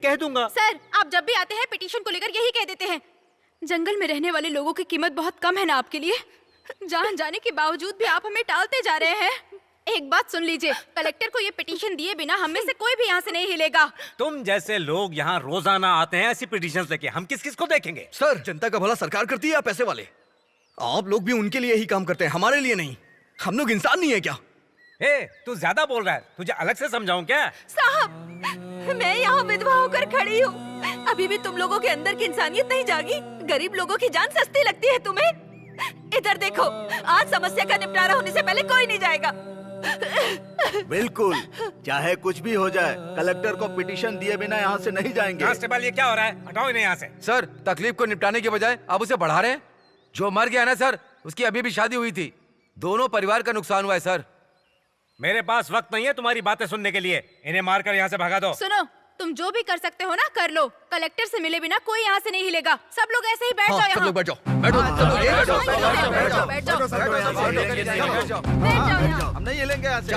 कह दूंगा। सर, आप जब भी आते हैं पिटीशन को लेकर यही कह देते हैं। जंगल में रहने वाले लोगों की कीमत बहुत कम है ना आपके लिए? जान जाने के बावजूद भी आप हमें टालते जा रहे हैं। एक बात सुन लीजिए, कलेक्टर को ये पिटीशन दिए बिना हम में से कोई भी यहाँ से नहीं हिलेगा। तुम जैसे लोग यहाँ रोजाना आते हैं ऐसी पिटीशन लेके, हम किस किस को देखेंगे? सर, जनता का भला सरकार करती है या पैसे वाले? आप लोग भी उनके लिए ही काम करते हैं, हमारे लिए नहीं। हम लोग इंसान नहीं है क्या? तू ज्यादा बोल रहा है, तुझे अलग से समझाऊं क्या? साहब, मैं यहाँ विधवा होकर खड़ी हूँ। अभी भी तुम लोगों के अंदर की इंसानियत नहीं जागी? गरीब लोगों की जान सस्ती लगती है तुम्हें? इधर देखो, आज समस्या का निपटारा होने से पहले कोई नहीं जाएगा। बिल्कुल, चाहे कुछ भी हो जाए, कलेक्टर को पिटीशन दिए बिना यहाँ से नहीं जाएंगे। कांस्टेबल, ये क्या हो रहा है? हटाओ इन्हें यहाँ से। सर, तकलीफ को निपटाने के बजाय आप उसे बढ़ा रहे हैं। जो मर गया ना सर, उसकी अभी भी शादी हुई थी। दोनों परिवार का नुकसान हुआ है सर। मेरे पास वक्त नहीं है तुम्हारी बातें सुनने के लिए। इन्हें मारकर यहाँ से भगा दो। सुनो, तुम जो भी कर सकते हो ना कर लो। कलेक्टर से मिले बिना कोई यहाँ से नहीं हिलेगा। सब लोग ऐसे ही बैठ जाओ यहाँ। सब लोग बैठ जाओ, बैठो, हम नहीं हिलेंगे यहाँ से।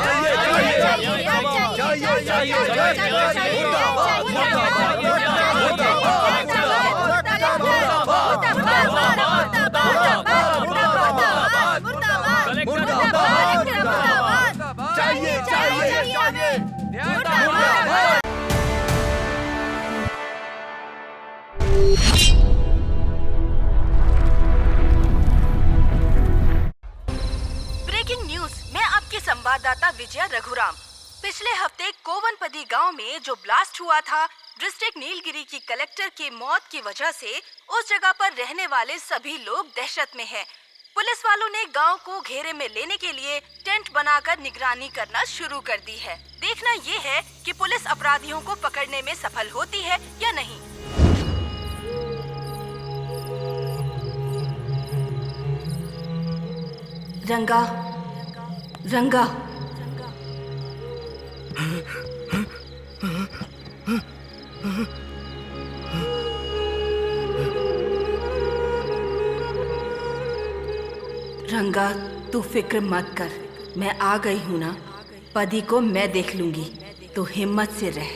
ब्रेकिंग न्यूज, मैं आपकी संवाददाता विजया रघुराम। पिछले हफ्ते कोवनपदी गांव में जो ब्लास्ट हुआ था, डिस्ट्रिक्ट नीलगिरी की कलेक्टर की मौत की वजह से उस जगह पर रहने वाले सभी लोग दहशत में हैं। पुलिस वालों ने गांव को घेरे में लेने के लिए टेंट बनाकर निगरानी करना शुरू कर दी है। देखना ये है कि पुलिस अपराधियों को पकड़ने में सफल होती है या नहीं। रंगा, रंगा, रंगा, तू फिक्र मत कर, मैं आ गई हूँ ना। पदी को मैं देख लूंगी, तो हिम्मत से रह।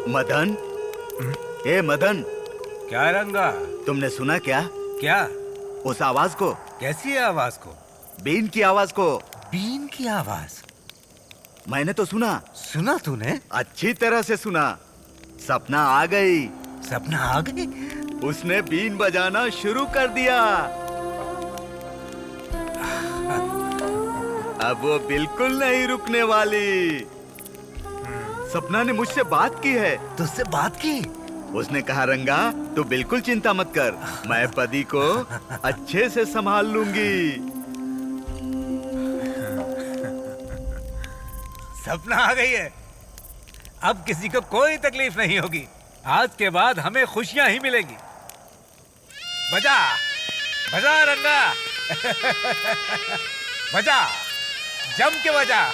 मदन, ए मदन, क्या रंगा? तुमने सुना क्या? क्या? उस आवाज को? कैसी आवाज को? बीन की आवाज को। बीन की आवाज? मैंने तो सुना। सुना तूने? अच्छी तरह से सुना। सपना आ गई। सपना आ गई? उसने बीन बजाना शुरू कर दिया। अब वो बिल्कुल नहीं रुकने वाली। सपना ने मुझसे बात की है। तुझसे बात की? उसने कहा, रंगा तू बिल्कुल चिंता मत कर, मैं पदी को अच्छे से संभाल लूंगी। सपना आ गई है। अब किसी को कोई तकलीफ नहीं होगी। आज के बाद हमें खुशियां ही मिलेगी। बजा, बजा रंगा। बजा, जम के बजा।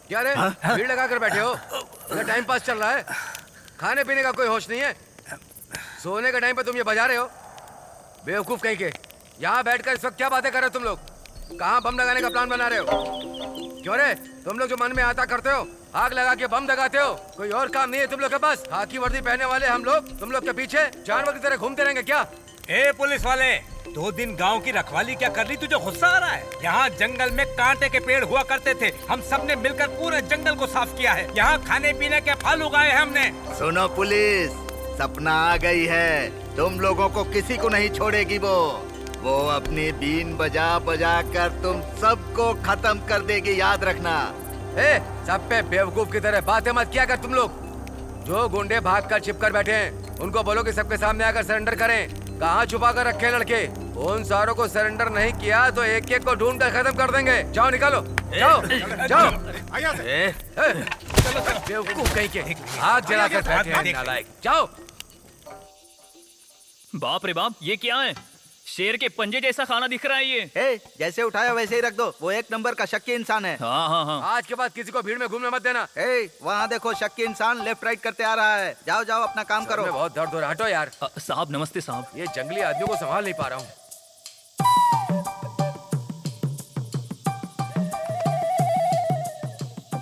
क्या रे, भीड़ लगा कर बैठे हो? इधर टाइम पास चल रहा है, खाने पीने का कोई होश नहीं है। सोने का टाइम पे तुम ये बजा रहे हो? बेवकूफ कहीं के। यहाँ बैठकर इस वक्त क्या बातें कर रहे हो तुम लोग? कहाँ बम लगाने का प्लान बना रहे हो? क्यों रे, तुम लोग जो मन में आता करते हो, आग लगा के बम दगाते हो, कोई और काम नहीं है तुम लोग के पास? खाकी वर्दी पहने वाले हम लोग तुम लोग के पीछे जानवर की तरह घूमते रहेंगे क्या? ए पुलिस वाले, 2 दिन गांव की रखवाली क्या कर ली, तुझे गुस्सा आ रहा है? यहाँ जंगल में कांटे के पेड़ हुआ करते थे, हम सब ने मिलकर पूरे जंगल को साफ किया है। यहाँ खाने पीने के फल उगाए हैं हमने। सुनो पुलिस, सपना आ गई है, तुम लोगों को किसी को नहीं छोड़ेगी वो अपनी बीन बजा बजा कर तुम सबको खत्म कर देगी, याद रखना। ए, सब पे बेवकूफ की तरह बातें मत किया कर तुम लोग। जो गुंडे भाग कर छिप कर बैठे हैं उनको बोलो कि सबके सामने आकर सरेंडर करें। कहाँ छुपा कर रखे लड़के? उन सारों को सरेंडर नहीं किया तो एक एक को ढूंढ कर खत्म कर देंगे। जाओ निकालो, जाओ जाओ। बेवकूफ कहीं के, हाथ जलाकर बैठे हैं नालायक। जाओ। बाप रे बाप, ये क्या है? शेर के पंजे जैसा खाना दिख रहा है ये। ए, जैसे उठाया वैसे ही रख दो, वो एक नंबर का शक्की इंसान है। हाँ हाँ हाँ। आज के बाद किसी को भीड़ में घूमने मत देना। ए, वहाँ देखो शक्की इंसान लेफ्ट राइट करते आ रहा है। जाओ जाओ अपना काम करो। बहुत दर्द हो रहा है, हटो यार। साहब नमस्ते साहब। ये जंगली आदमियों को संभाल नहीं पा रहा हूँ।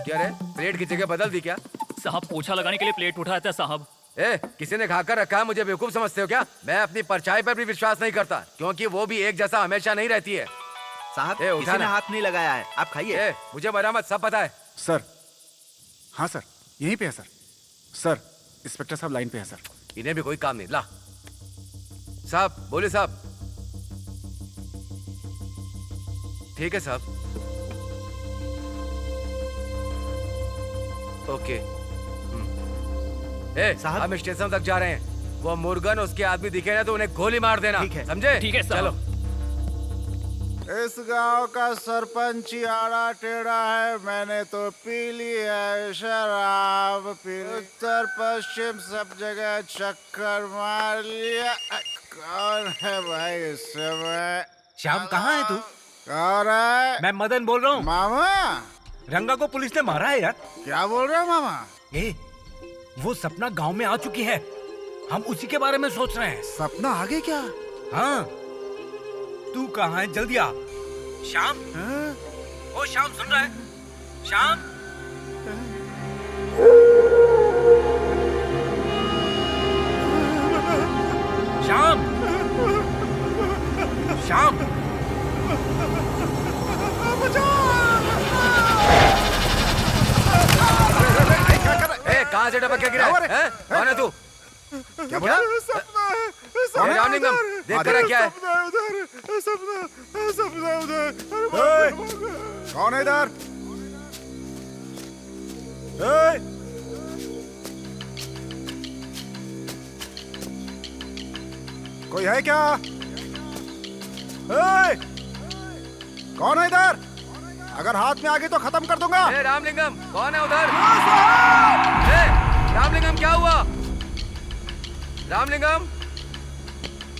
क्या रे, प्लेट की जगह बदल दी क्या? साहब पोछा लगाने के लिए प्लेट उठाया था साहब। ए, किसी ने खाकर रखा है, मुझे बेवकूफ समझते हो क्या? मैं अपनी परछाई पर भी विश्वास नहीं करता, क्योंकि वो भी एक जैसा हमेशा नहीं रहती है। साहब, ए, किसी ने उठाना। हाथ नहीं लगाया है, आप खाइए। ए, मुझे मरामत सब पता है। सर, हाँ सर, यहीं पे है सर। सर, इंस्पेक्टर साहब लाइन पे है सर। इन्हें भी कोई काम नहीं। ला साहब, बोले साहब। ठीक है साहब, ओके। ए, साहब। हम स्टेशन तक जा रहे हैं। वो मुर्गन उसके आदमी दिखे ना तो उन्हें गोली मार देना। ठीक है। समझे? ठीक है साहब। चलो। इस गांव का सरपंच ही आड़ा टेढ़ा है, मैंने तो पी ली है शराब, पी ली। उत्तर पश्चिम सब जगह चक्कर मार लिया। कौन है भाई इस समय? श्याम, कहाँ है तू? कौन है? मैं मदन बोल रहा हूँ। मामा? रंगा को पुलिस ने मारा है यार। क्या बोल रहे हो मामा? ए, वो सपना गांव में आ चुकी है, हम उसी के बारे में सोच रहे हैं। सपना आ गई क्या? हाँ, तू कहाँ है? जल्दी आ। श्याम, ओ श्याम, सुन रहा है? श्याम, श्याम, श्याम। ए, कहाँ से टपक के गिरा है? हैं? कौन है तू? क्या बोला? सपना है, सपना ए, रामलिंगम, उधर। देख कर क्या है? सपना है उधर, सपना उधर। कौन है इधर? कोई है क्या? कौन है इधर? अगर हाथ में आ गई तो खत्म कर दूंगा। ए, रामलिंगम, कौन है उधर? ए, रामलिंगम, क्या हुआ? रामलिंगम,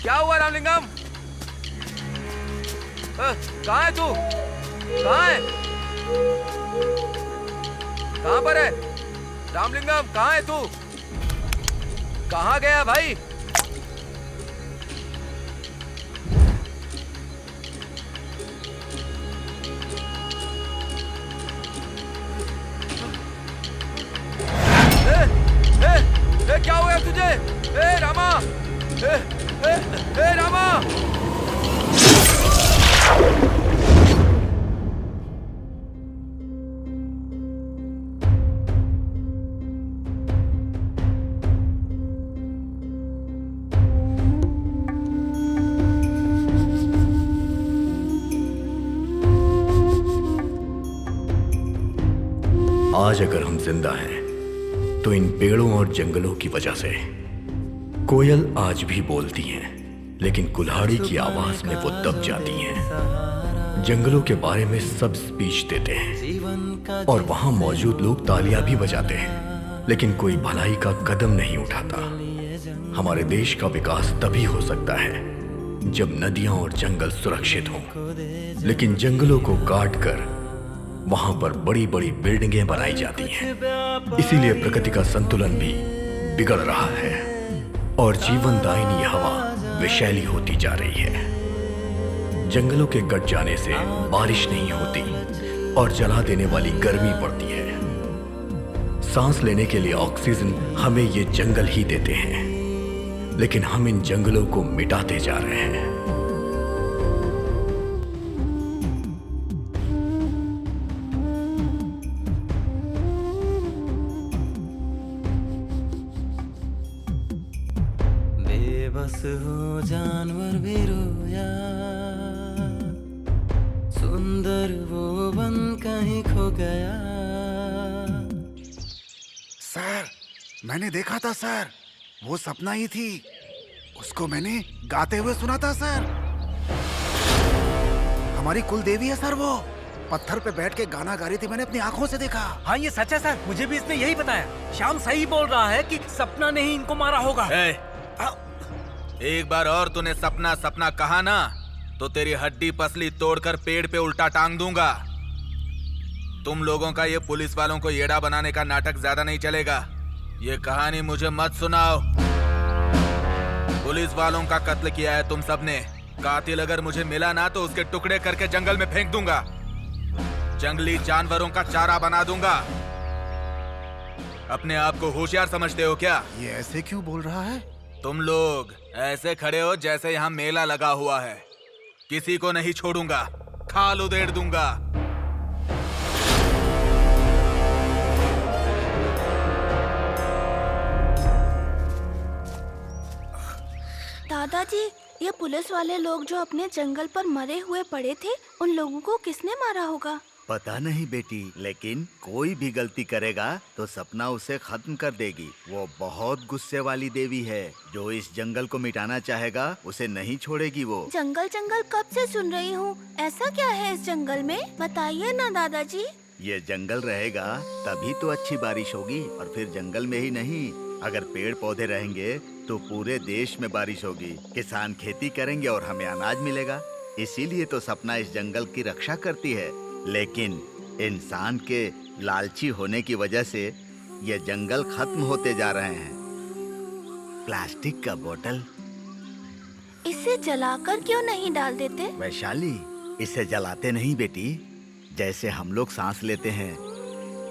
क्या हुआ रामलिंगम? कहाँ है तू? कहाँ है? कहाँ पर है? रामलिंगम, कहाँ है तू? कहाँ गया भाई? क्या हो गया तुझे? ए रामा, ए रामा। आज अगर हम जिंदा हैं तो इन पेड़ों और जंगलों की वजह से। कोयल आज भी बोलती हैं, लेकिन कुल्हाड़ी की आवाज में वो दब जाती हैं। जंगलों के बारे में सब स्पीच देते हैं और वहां मौजूद लोग तालियां भी बजाते हैं, लेकिन कोई भलाई का कदम नहीं उठाता। हमारे देश का विकास तभी हो सकता है जब नदियां और जंगल सुरक्षित हों, लेकिन जंगलों को काट कर वहां पर बड़ी बड़ी बिल्डिंगें बनाई जाती हैं। इसीलिए प्रकृति का संतुलन भी बिगड़ रहा है और जीवनदायिनी हवा विषैली होती जा रही है। जंगलों के कट जाने से बारिश नहीं होती और जला देने वाली गर्मी बढ़ती है। सांस लेने के लिए ऑक्सीजन हमें ये जंगल ही देते हैं। लेकिन हम इन जंगलों को मिटाते जा रहे हैं। बेबस हो जानवर भी रोया, सुंदर वो वन कहीं खो गया। सर, मैंने देखा था सर, वो सपना ही थी। उसको मैंने गाते हुए सुना था सर। हमारी कुल देवी है सर वो। पत्थर पे बैठ के गाना गा रही थी, मैंने अपनी आंखों से देखा। हाँ ये सच है सर, मुझे भी इसने यही बताया। श्याम सही बोल रहा है कि सपना ने ही इनको मारा होगा। एक बार और तूने सपना सपना कहा ना तो तेरी हड्डी पसली तोड़कर पेड़ पे उल्टा टांग दूंगा। तुम लोगों का ये पुलिस वालों को येड़ा बनाने का नाटक ज्यादा नहीं चलेगा। ये कहानी मुझे मत सुनाओ। पुलिस वालों का कत्ल किया है तुम सबने। कातिल अगर मुझे मिला ना तो उसके टुकड़े करके जंगल में फेंक दूंगा, जंगली जानवरों का चारा बना दूंगा। अपने आप को होशियार समझते हो क्या? ये ऐसे क्यों बोल रहा है? तुम लोग ऐसे खड़े हो जैसे यहाँ मेला लगा हुआ है। किसी को नहीं छोड़ूंगा, खाल उधेड़ दूंगा। दादाजी, ये पुलिस वाले लोग जो अपने जंगल पर मरे हुए पड़े थे, उन लोगों को किसने मारा होगा? पता नहीं बेटी, लेकिन कोई भी गलती करेगा तो सपना उसे खत्म कर देगी। वो बहुत गुस्से वाली देवी है। जो इस जंगल को मिटाना चाहेगा उसे नहीं छोड़ेगी वो। जंगल जंगल कब से सुन रही हूँ। ऐसा क्या है इस जंगल में, बताइए ना दादाजी। ये जंगल रहेगा तभी तो अच्छी बारिश होगी, और फिर जंगल में ही नहीं, अगर पेड़ पौधे रहेंगे तो पूरे देश में बारिश होगी। किसान खेती करेंगे और हमें अनाज मिलेगा। इसीलिए तो सपना इस जंगल की रक्षा करती है। लेकिन इंसान के लालची होने की वजह से ये जंगल खत्म होते जा रहे हैं। प्लास्टिक का बोतल इसे जलाकर क्यों नहीं डाल देते? वैशाली, इसे जलाते नहीं बेटी। जैसे हम लोग सांस लेते हैं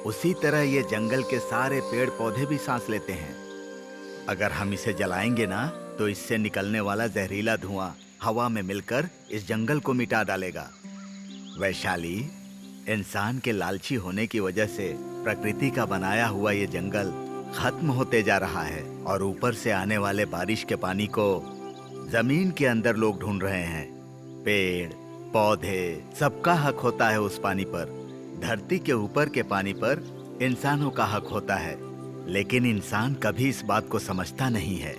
उसी तरह ये जंगल के सारे पेड़ पौधे भी सांस लेते हैं। अगर हम इसे जलाएंगे ना तो इससे निकलने वाला जहरीला धुआं हवा में मिलकर इस जंगल को मिटा डालेगा। वैशाली, इंसान के लालची होने की वजह से प्रकृति का बनाया हुआ ये जंगल खत्म होते जा रहा है, और ऊपर से आने वाले बारिश के पानी को जमीन के अंदर लोग ढूंढ रहे हैं। पेड़ पौधे सबका हक होता है उस पानी पर। धरती के ऊपर के पानी पर इंसानों का हक होता है, लेकिन इंसान कभी इस बात को समझता नहीं है।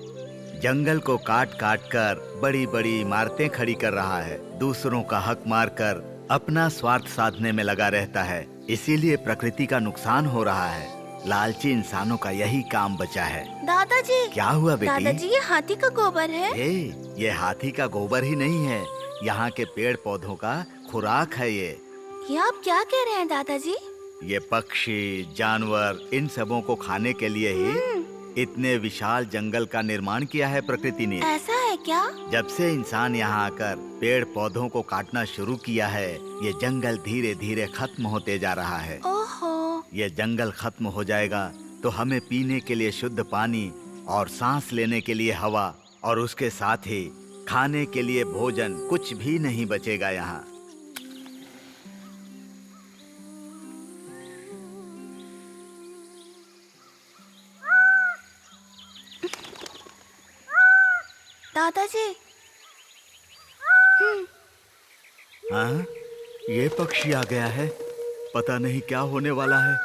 जंगल को काट काट कर बड़ी बड़ी इमारतें खड़ी कर रहा है, दूसरों का हक मारकर अपना स्वार्थ साधने में लगा रहता है। इसीलिए प्रकृति का नुकसान हो रहा है। लालची इंसानों का यही काम बचा है। दादाजी, क्या हुआ बेटी? दादाजी, ये हाथी का गोबर है। ये हाथी का गोबर ही नहीं है, यहाँ के पेड़ पौधों का खुराक है ये आप क्या कह रहे हैं दादाजी? ये पक्षी जानवर इन सबों को खाने के लिए ही इतने विशाल जंगल का निर्माण किया है प्रकृति ने। ऐसा है क्या? जब से इंसान यहाँ आकर पेड़ पौधों को काटना शुरू किया है, ये जंगल धीरे धीरे खत्म होते जा रहा है। ओहो। ये जंगल खत्म हो जाएगा तो हमें पीने के लिए शुद्ध पानी और सांस लेने के लिए हवा, और उसके साथ ही खाने के लिए भोजन कुछ भी नहीं बचेगा यहाँ। दादाजी। हाँ, ये पक्षी आ गया है। पता नहीं क्या होने वाला है।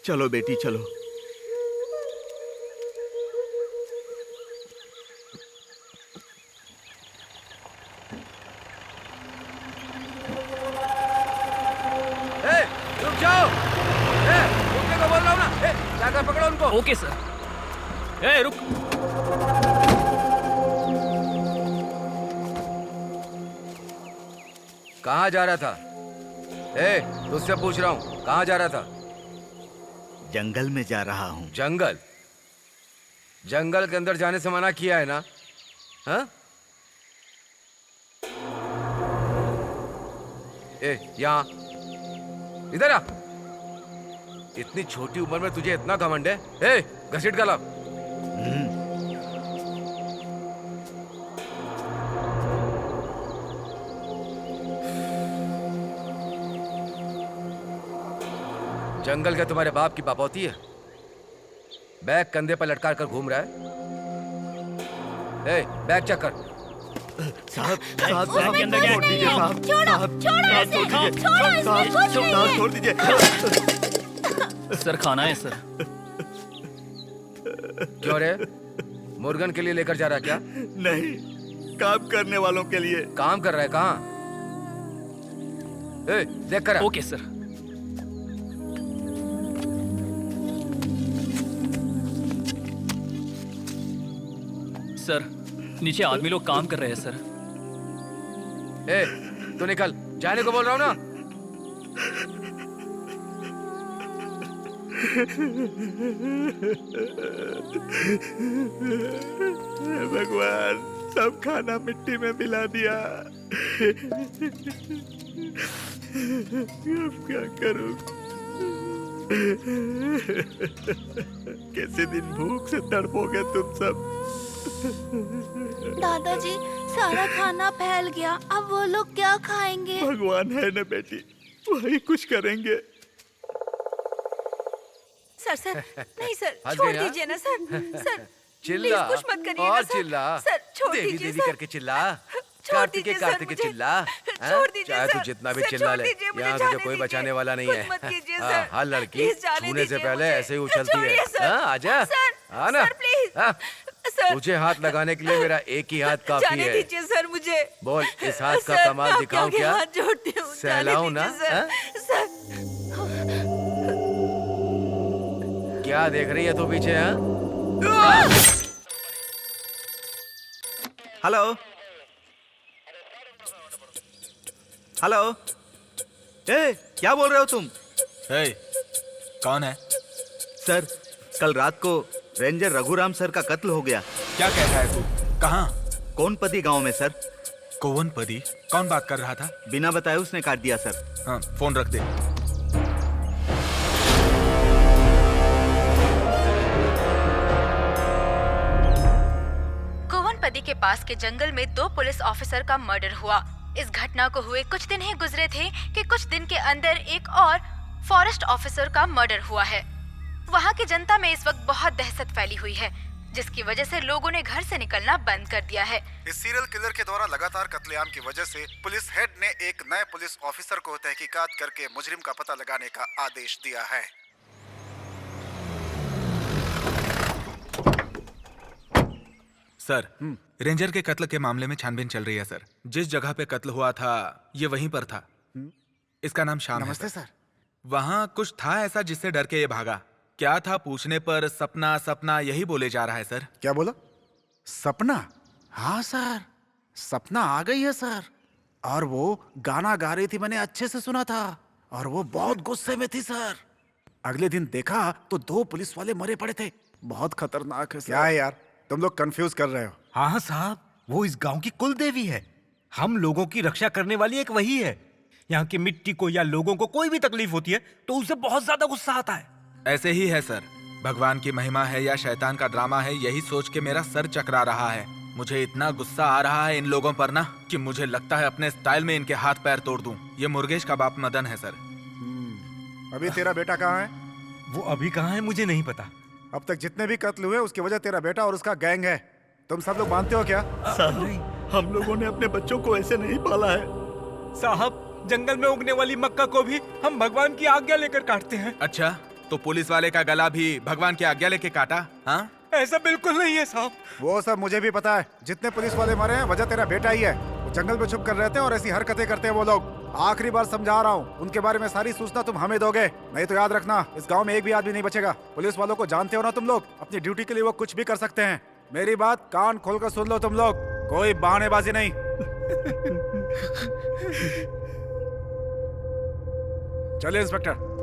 चलो बेटी चलो। रुक जाओ। रुकने को बोल रहा हूँ ना। जाकर पकड़ो उनको। Okay sir. रुक। कहाँ जा रहा था? तुझसे पूछ रहा हूँ, कहाँ जा रहा था? जंगल में जा रहा हूँ। जंगल? जंगल के अंदर जाने से मना किया है ना? हाँ? यहाँ इधर आ। इतनी छोटी उम्र में तुझे इतना घमंड है? घसीट गला। जंगल के तुम्हारे बाप की बापौती है, बैग कंधे पर लटका कर घूम रहा है। ए, बैग चेक कर। साहब साहब बैग के अंदर क्या है? छोड़ दीजिए साहब, छोड़ो, साहब, छोड़ो साहब, इसे, छोड़ दीजिए, छोड़ो, इसमें साहब, कुछ नहीं साहब, है। छोड़ दीजिए। सर खाना है सर। क्यों रे, मुर्गन के लिए लेकर जा रहा है क्या? नहीं, काम करने वालों के लिए। काम कर रहा है कहाँ? ए, देख कर। Okay sir. सर नीचे आदमी लोग काम कर रहे हैं सर। ए, तू निकल, जाने को बोल रहा हूँ ना। भगवान, सब खाना मिट्टी में मिला दिया। अब क्या करूं? कैसे दिन भूख से तड़पोगे तुम सब। दादाजी, सारा खाना फैल गया, अब वो लोग क्या खाएंगे? भगवान है ना बेटी, वही कुछ करेंगे। सर सर नहीं सर, हंस छोड़ गए, हाँ? दीजिए ना सर। सर चिल्ला प्लीज कुछ मत करिए और ना सर। चिल्ला। सर छोड़ देवी दीजिए देवी सर। करके चिल्ला। छोड़ कार्तिके दीजिए सर कार्तिके मुझे। चिल्ला। हाँ? छोड़ दीजिए चाहे तू सर। जितना भी सर, चिल्ला छोड़ ले, दीजिए, मुझे यहाँ तुझे जाने कोई दीजिए। बचाने वाला नहीं कुछ है। मत कीजिए हाँ, सर। हर लड़की प्लीज जाने छूने से दीजिए पहले मुझे। ऐसे ही उछलती है। छोड़िए सर। हाँ, आजा। सर, हाँ ना? Sir, please. हाँ? सर तुझे हाथ लगाने के लिए मेरा एक ही हाथ काफी जाने है। दीजिए सर मुझे। बोल, इस हाथ का सर, कमाल मैं दिखाऊं आपके क्या? आगे हाथ जोड़ती हूँ, जाने सहलाऊं ना? दीजिए सर। हाँ? सर क्या देख रही है तू पीछे? हाँ? हेलो हेलो, ए, क्या बोल रहे हो तुम? कौन है? सर, कल रात को रेंजर रघुराम सर का कत्ल हो गया। क्या कहता है तू? कहाँ? कोनपदी गांव में सर। कोवनपदी? कौन बात कर रहा था? बिना बताए उसने काट दिया सर। हाँ, फोन रख दे। कोवनपदी के पास के जंगल में 2 पुलिस ऑफिसर का मर्डर हुआ। इस घटना को हुए कुछ दिन ही गुजरे थे कि कुछ दिन के अंदर एक और फॉरेस्ट ऑफिसर का मर्डर हुआ है। वहाँ की जनता में इस वक्त बहुत दहशत फैली हुई है, जिसकी वजह से लोगों ने घर से निकलना बंद कर दिया है। इस सीरियल किलर के द्वारा लगातार कत्लेआम की वजह से पुलिस हेड ने एक नए पुलिस ऑफिसर को तहकीकात करके मुजरिम का पता लगाने का आदेश दिया है। सर, रेंजर के कत्ल के मामले में छानबीन चल रही है सर। जिस जगह पे कत्ल हुआ था ये वहीं पर था। इसका नाम श्याम है। नमस्ते सर। वहाँ कुछ था ऐसा जिससे डर के ये भागा। क्या था पूछने पर सपना सपना यही बोले जा रहा है सर। क्या बोला? सपना? हाँ सर, सपना आ गई है सर। और वो गाना गा रही थी, मैंने अच्छे से सुना था। और वो बहुत गुस्से में थी सर। अगले दिन देखा तो 2 पुलिस वाले मरे पड़े थे। बहुत खतरनाक है सर। क्या है यार, तुम लोग कंफ्यूज कर रहे हो। हाँ साहब, वो इस गांव की कुल देवी है। हम लोगों की रक्षा करने वाली एक वही है। यहाँ की मिट्टी को या लोगों को कोई भी तकलीफ होती है तो उसे बहुत ज्यादा गुस्सा आता है। ऐसे ही है सर। भगवान की महिमा है या शैतान का ड्रामा है, यही सोच के मेरा सर चकरा रहा है। मुझे इतना गुस्सा आ रहा है इन लोगों पर ना कि मुझे लगता है अपने स्टाइल में इनके हाथ पैर तोड़ दूं। ये मुर्गेश का बाप मदन है सर। अभी तेरा बेटा कहाँ है? वो अभी कहाँ है मुझे नहीं पता। अब तक जितने भी कत्ल हुए उसकी वजह तेरा बेटा और उसका गैंग है। तुम सब लोग मानते हो क्या? साहब, हम लोगों ने अपने बच्चों को ऐसे नहीं पाला है। साहब, जंगल में उगने वाली मक्का को भी हम भगवान की आज्ञा लेकर काटते हैं। अच्छा, तो पुलिस वाले का गला भी भगवान की आज्ञा लेके काटा? हाँ, ऐसा बिल्कुल नहीं है साहब। वो सब मुझे भी पता है। जितने पुलिस वाले मरे हैं वजह तेरा बेटा ही है। वो जंगल में छुप कर रहते हैं और ऐसी हरकतें करते हैं वो लोग। आखिरी बार समझा रहा हूँ, उनके बारे में सारी सूचना तुम हमें दोगे, नहीं तो याद रखना इस गांव में एक भी आदमी नहीं बचेगा। पुलिस वालों को जानते हो ना तुम लोग, अपनी ड्यूटी के लिए वो कुछ भी कर सकते हैं। मेरी बात कान खोलकर सुन लो तुम लोग, कोई बहानेबाजी नहीं। चलिए इंस्पेक्टर।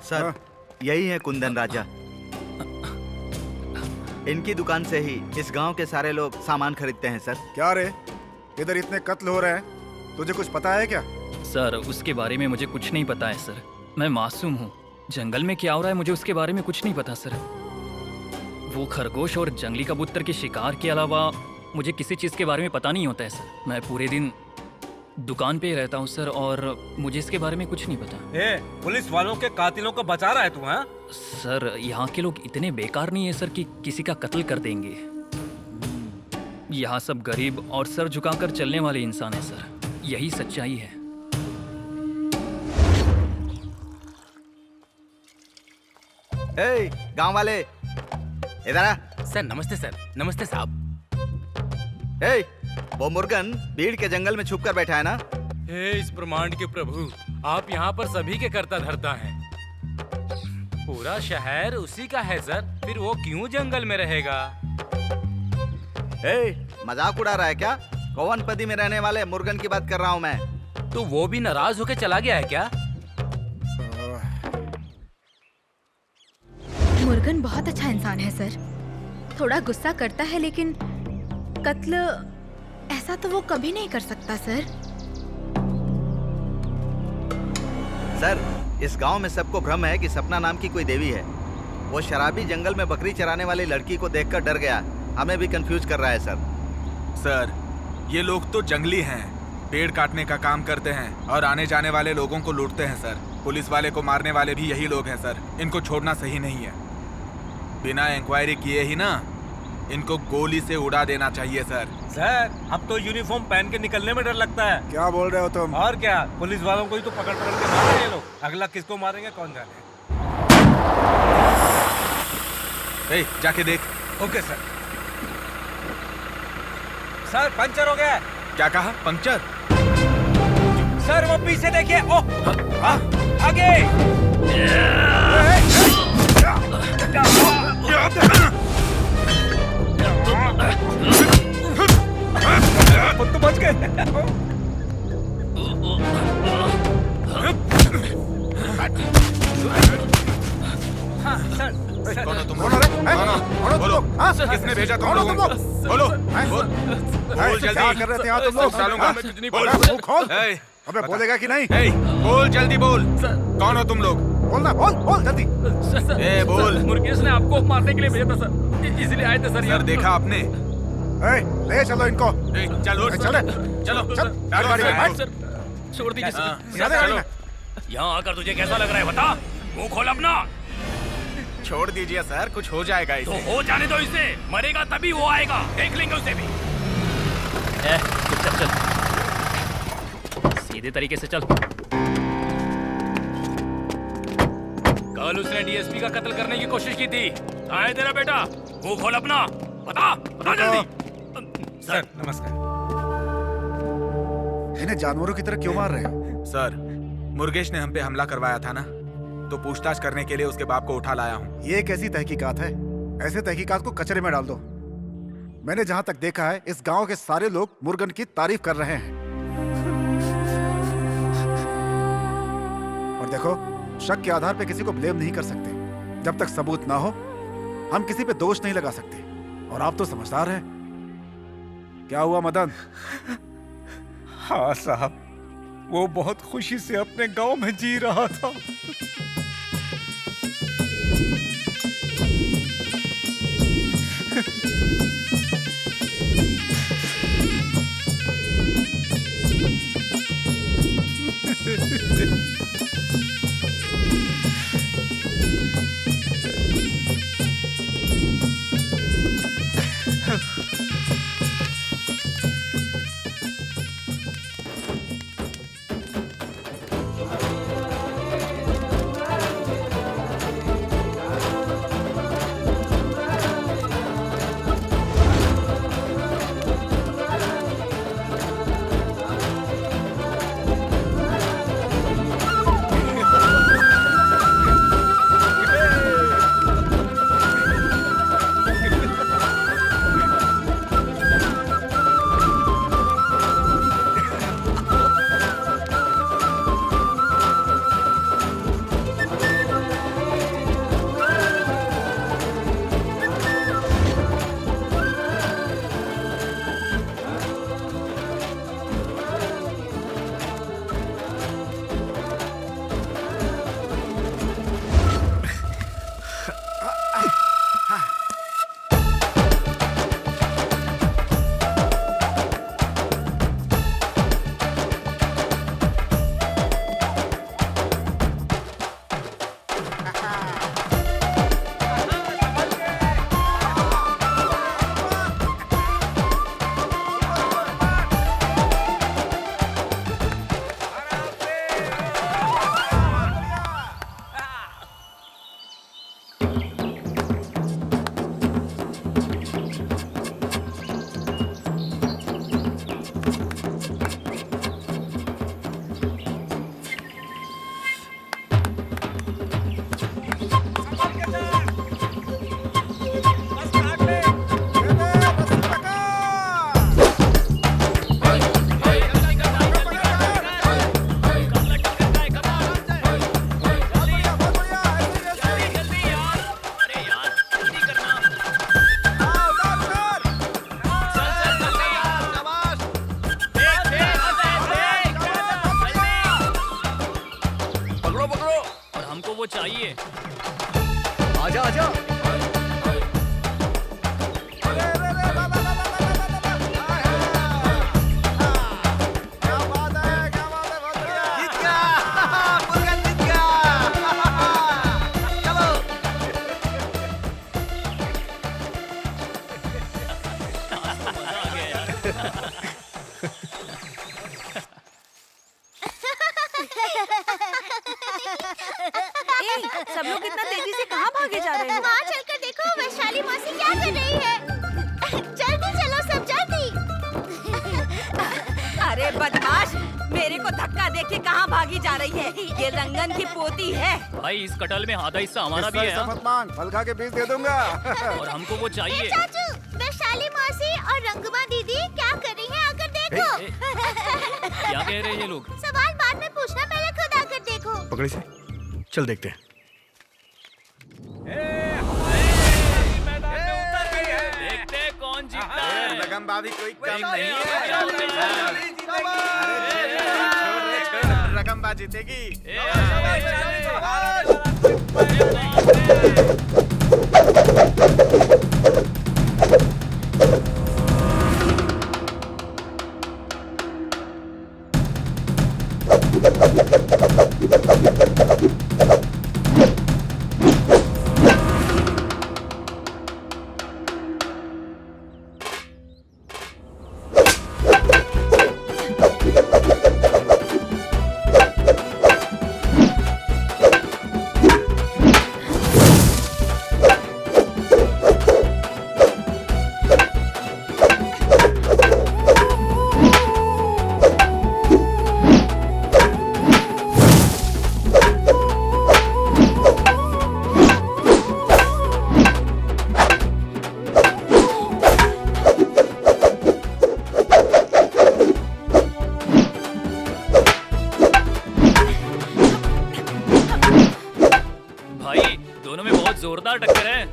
सर, यही है कुंदन राजा। इनकी दुकान से ही इस गांव के सारे लोग सामान खरीदते हैं सर। क्या रे, इधर इतने कत्ल हो रहे हैं, तुझे कुछ पता है क्या? सर, उसके बारे में मुझे कुछ नहीं पता है सर। मैं मासूम हूँ। जंगल में क्या हो रहा है मुझे उसके बारे में कुछ नहीं पता सर। वो खरगोश और जंगली कबूतर के शिकार के अलावा मुझे किसी चीज़ के बारे में पता नहीं होता है सर। मैं पूरे दिन दुकान पे ही रहता हूँ सर, और मुझे इसके बारे में कुछ नहीं पता। पुलिस वालों के कातिलों को बचा रहा है तू? हाँ सर, यहाँ के लोग इतने बेकार नहीं है सर कि किसी का कत्ल कर देंगे। यहाँ सब गरीब और सर झुकाकर चलने वाले इंसान है सर, यही सच्चाई है। गांव वाले इधर आ। सर नमस्ते सर। नमस्ते साहब। वो मुर्गन भीड़ के जंगल में छुप कर बैठा है ना? इस ब्रह्मांड के प्रभु, आप यहाँ पर सभी के करता धरता हैं। पूरा शहर उसी का है सर, फिर वो क्यों जंगल में रहेगा? मजाक उड़ा रहा है क्या? कोवनपदी में रहने वाले मुर्गन की बात कर रहा हूँ मैं। तो वो भी नाराज होके चला गया है क्या? मुर्गन बहुत अच्छा इंसान है सर। थोड़ा गुस्सा करता है, लेकिन कत्ल ऐसा तो वो कभी नहीं कर सकता सर। सर, इस गांव में सबको भ्रम है कि सपना नाम की कोई देवी है। वो शराबी जंगल में बकरी चराने वाली लड़की को देखकर डर गया। हमें भी कंफ्यूज कर रहा है सर। सर, ये लोग तो जंगली हैं, पेड़ काटने का काम करते हैं और आने जाने वाले लोगों को लूटते हैं सर। पुलिस वाले को मारने वाले भी यही लोग हैं सर। इनको छोड़ना सही नहीं है। बिना इंक्वायरी किए ही ना इनको गोली से उड़ा देना चाहिए सर। सर, अब तो यूनिफॉर्म पहन के निकलने में डर लगता है। क्या बोल रहे हो तुम? और क्या, पुलिस वालों को ही तो पकड़ पकड़ के मार रहे हैं लोग। अगला किसको मारेंगे कौन जाने। जाके देख। Okay sir. सर, पंचर हो गया है। क्या कहा? पंचर? सर, वो पीछे देखिए। ओह, आगे। तो बच गए। हाँ, सर, कौन हो तुम? बोलो, किसने भेजा तुम लोगों को? बोलो, बोल जल्दी। क्या कर रहे थे यहाँ तुम लोग? डालूंगा। मुंह खोल। अबे बोलेगा कि नहीं? बोल जल्दी बोल। कौन हो तुम लोग? बोलना, बोल जल्दी। बोल। मुर्गेश ने आपको मारने के लिए भेजा था सर, इसलिए आए थे सर। सर, देखा आपने? ले चलो इनको। चलो चल गाड़ी में बैठ। सर, छोड़ दीजिए सर। चलो। यहाँ आकर तुझे कैसा लग रहा है बता? मुंह खोल अपना। छोड़ दीजिए सर, कुछ हो जाएगा इसे। तो हो जाने दो इसे, मरेगा तभी वो आएगा, देख लेंगे उसे भी। चल सीधे तरीके से चल। कल उसने डीएसपी का कत्ल करने की कोशिश की थी। कहाँ है तेरा बेटा? मुंह खोल अपना, बता जल्दी। सर, नमस्कार। इन्हें जानवरों की तरह क्यों मार रहे हो? सर, मुर्गेश ने हम पे हमला करवाया था ना, तो पूछताछ करने के लिए उसके बाप को उठा लाया हूँ। ये कैसी तहकीकात है? ऐसे तहकीकात को कचरे में डाल दो। मैंने जहाँ तक देखा है, इस गांव के सारे लोग मुर्गन की तारीफ कर रहे हैं। और देखो, शक के आधार पे किसी को ब्लेम नहीं कर सकते। जब तक सबूत ना हो, हम किसी पे दोष नहीं लगा सकते। और आप तो समझदार हैं। क्या हुआ मदन? हाँ साहब, वो बहुत खुशी से अपने गांव में जी रहा था। और हमको वो चाहिए। आजा आजा। सब लोग इतना तेजी से कहाँ भागे जा रहे हैं? वहाँ चलकर देखो वैशाली मौसी क्या कर रही है। जल्दी चलो सब जल्दी। अरे बदमाश, मेरे को धक्का दे के कहाँ भागी जा रही है? ये रंगन की पोती है। भाई इस कटल में आधा हिस्सा हमारा भी है। मत मांग, फलका के बीज दे दूंगा। और हमको वो चाहिए। चाचू, वैशाली मौसी और रंगमा दीदी क्या कर रही हैं? आकर देखो। क्या कह रहे हैं ये लोग? सवाल बाद में पूछना, पहले खुद आकर देखो। पकड़े से चल देखते हैं। देखते हैं कौन जीतता है। रगम भाभी कोई कम नहीं है। रगम बा जीतेगी। जोरदार टक्कर है।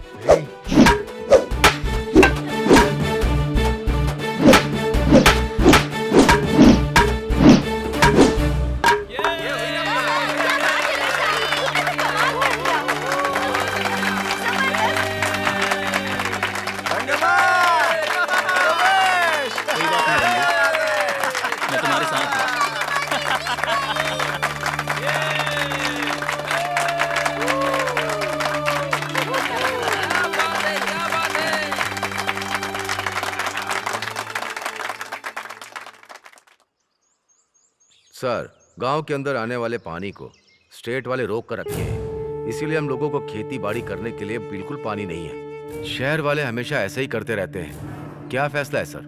सर, गांव के अंदर आने वाले पानी को स्टेट वाले रोक कर रखे हैं, इसीलिए हम लोगों को खेती बाड़ी करने के लिए बिल्कुल पानी नहीं है। शहर वाले हमेशा ऐसे ही करते रहते हैं। क्या फैसला है सर?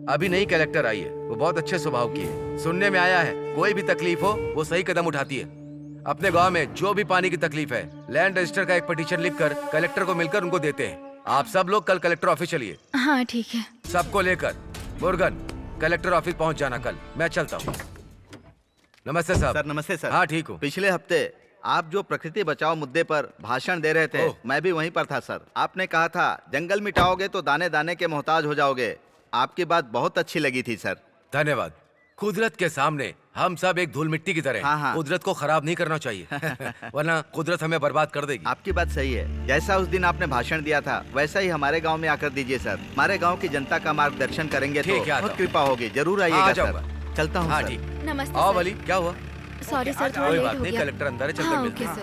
अभी नई कलेक्टर आई है, वो बहुत अच्छे स्वभाव की है। सुनने में आया है कोई भी तकलीफ हो वो सही कदम उठाती है। अपने गांव में जो भी पानी की तकलीफ है, लैंड रजिस्टर का एक पिटीशन लिखकर कलेक्टर को मिलकर उनको देते हैं। आप सब लोग कल कलेक्टर ऑफिस चलिए। हाँ ठीक है। सबको लेकर मुर्गन कलेक्टर ऑफिस पहुंच जाना कल। मैं चलता हूँ। नमस्ते साहब। सर नमस्ते सर। हाँ ठीक हूँ। पिछले हफ्ते आप जो प्रकृति बचाओ मुद्दे पर भाषण दे रहे थे, मैं भी वहीं पर था सर। आपने कहा था जंगल मिटाओगे तो दाने दाने के मोहताज हो जाओगे। आपकी बात बहुत अच्छी लगी थी सर। धन्यवाद। कुदरत के सामने हम सब एक धूल मिट्टी की तरह हैं। हाँ। कुदरत को खराब नहीं करना चाहिए वरना कुदरत हमें बर्बाद कर देगी। आपकी बात सही है। जैसा उस दिन आपने भाषण दिया था वैसा ही हमारे गांव में आकर दीजिए सर। हमारे गांव की जनता का मार्गदर्शन करेंगे तो बहुत कृपा होगी। जरूर आइएगा सर। चलता हूँ। हाँ सर। ठीक। नमस्ते आओ सर। भली, क्या हुआ? सॉरी सर, थोड़ा कोई लेट बात हो नहीं, गया। कलेक्टर अंदर है, चलकर हाँ, मिलते ओके हैं।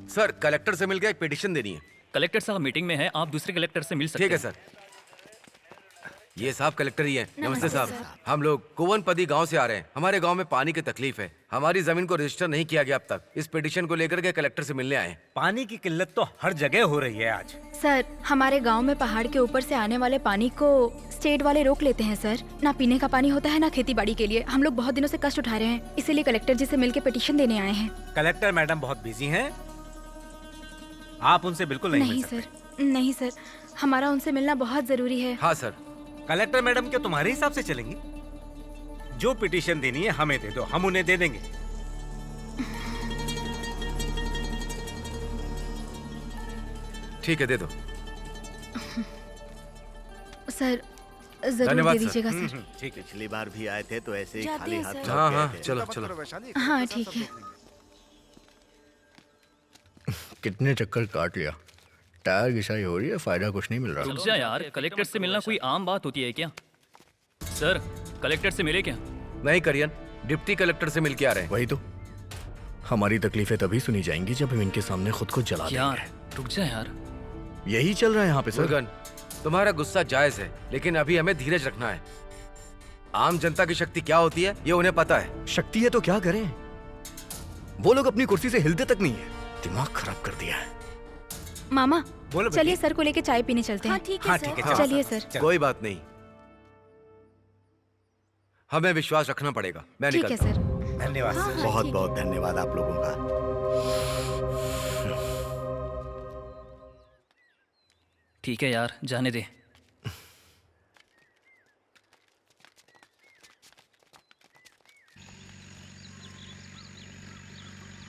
सर, कलेक्टर से मिलकर एक पिटीशन देनी है। कलेक्टर साहब मीटिंग में है, आप दूसरे कलेक्टर से मिल सकते हैं। ठीक है सर। ये साहब कलेक्टर ही हैं। नमस्ते साहब। सर। हम लोग कुवनपदी गांव से आ रहे हैं। हमारे गांव में पानी की तकलीफ है। हमारी जमीन को रजिस्टर नहीं किया गया अब तक। इस पिटीशन को लेकर के कलेक्टर से मिलने आए हैं। पानी की किल्लत तो हर जगह हो रही है आज। सर, हमारे गांव में पहाड़ के ऊपर से आने वाले पानी को स्टेट वाले रोक लेते हैं सर। ना पीने का पानी होता है ना खेती बाड़ी के लिए। हम लोग बहुत दिनों से कष्ट उठा रहे हैं, इसीलिए कलेक्टर जी से मिलकर पिटीशन देने आए हैं। कलेक्टर मैडम बहुत बिजी हैं, आप उनसे बिल्कुल नहीं मिल सकते। सर, नहीं सर, हमारा उनसे मिलना बहुत जरूरी है। हाँ सर। कलेक्टर मैडम क्या तुम्हारे हिसाब से चलेंगी? जो पिटीशन देनी है हमें दे दो, हम उन्हें दे देंगे। ठीक है, दे दो। सर जरूर दे दीजिएगा सर। ठीक है। पिछली बार भी आए थे तो ऐसे ही जाते खाली हैं हाथ सर। लौट हाँ गए हाँ, थे। चलो चलो। हाँ ठीक है। कितने चक्कर काट लिया, टायर घिसाई हो रही है, फायदा कुछ नहीं मिल रहा। रुक जा यार, कलेक्टर से मिलना कोई आम बात होती है क्या? सर, कलेक्टर से मिले क्या? नहीं करियन, डिप्टी कलेक्टर से मिल के आ रहे हैं। वही तो, हमारी तकलीफें तभी सुनी जाएंगी जब हम इनके सामने खुद को जला यार देंगे। रुक जा यार, यही चल रहा है यहाँ पे सर। मुर्गन, तुम्हारा गुस्सा जायज है, लेकिन अभी हमें धीरज रखना है। आम जनता की शक्ति क्या होती है ये उन्हें पता है। शक्ति है तो क्या करें, वो लोग अपनी कुर्सी से हिलते तक नहीं है, दिमाग खराब कर दिया है। मामा बोलो चलिए सर को लेके चाय पीने चलते हैं। हाँ ठीक है हाँ, सर। ठीक है, चलिए सर। कोई बात नहीं, हमें विश्वास रखना पड़ेगा। मैं ठीक है निकलता हूँ। सर। धन्यवाद हाँ, सर। हाँ, बहुत ठीक बहुत धन्यवाद आप लोगों का। ठीक है यार, जाने दे।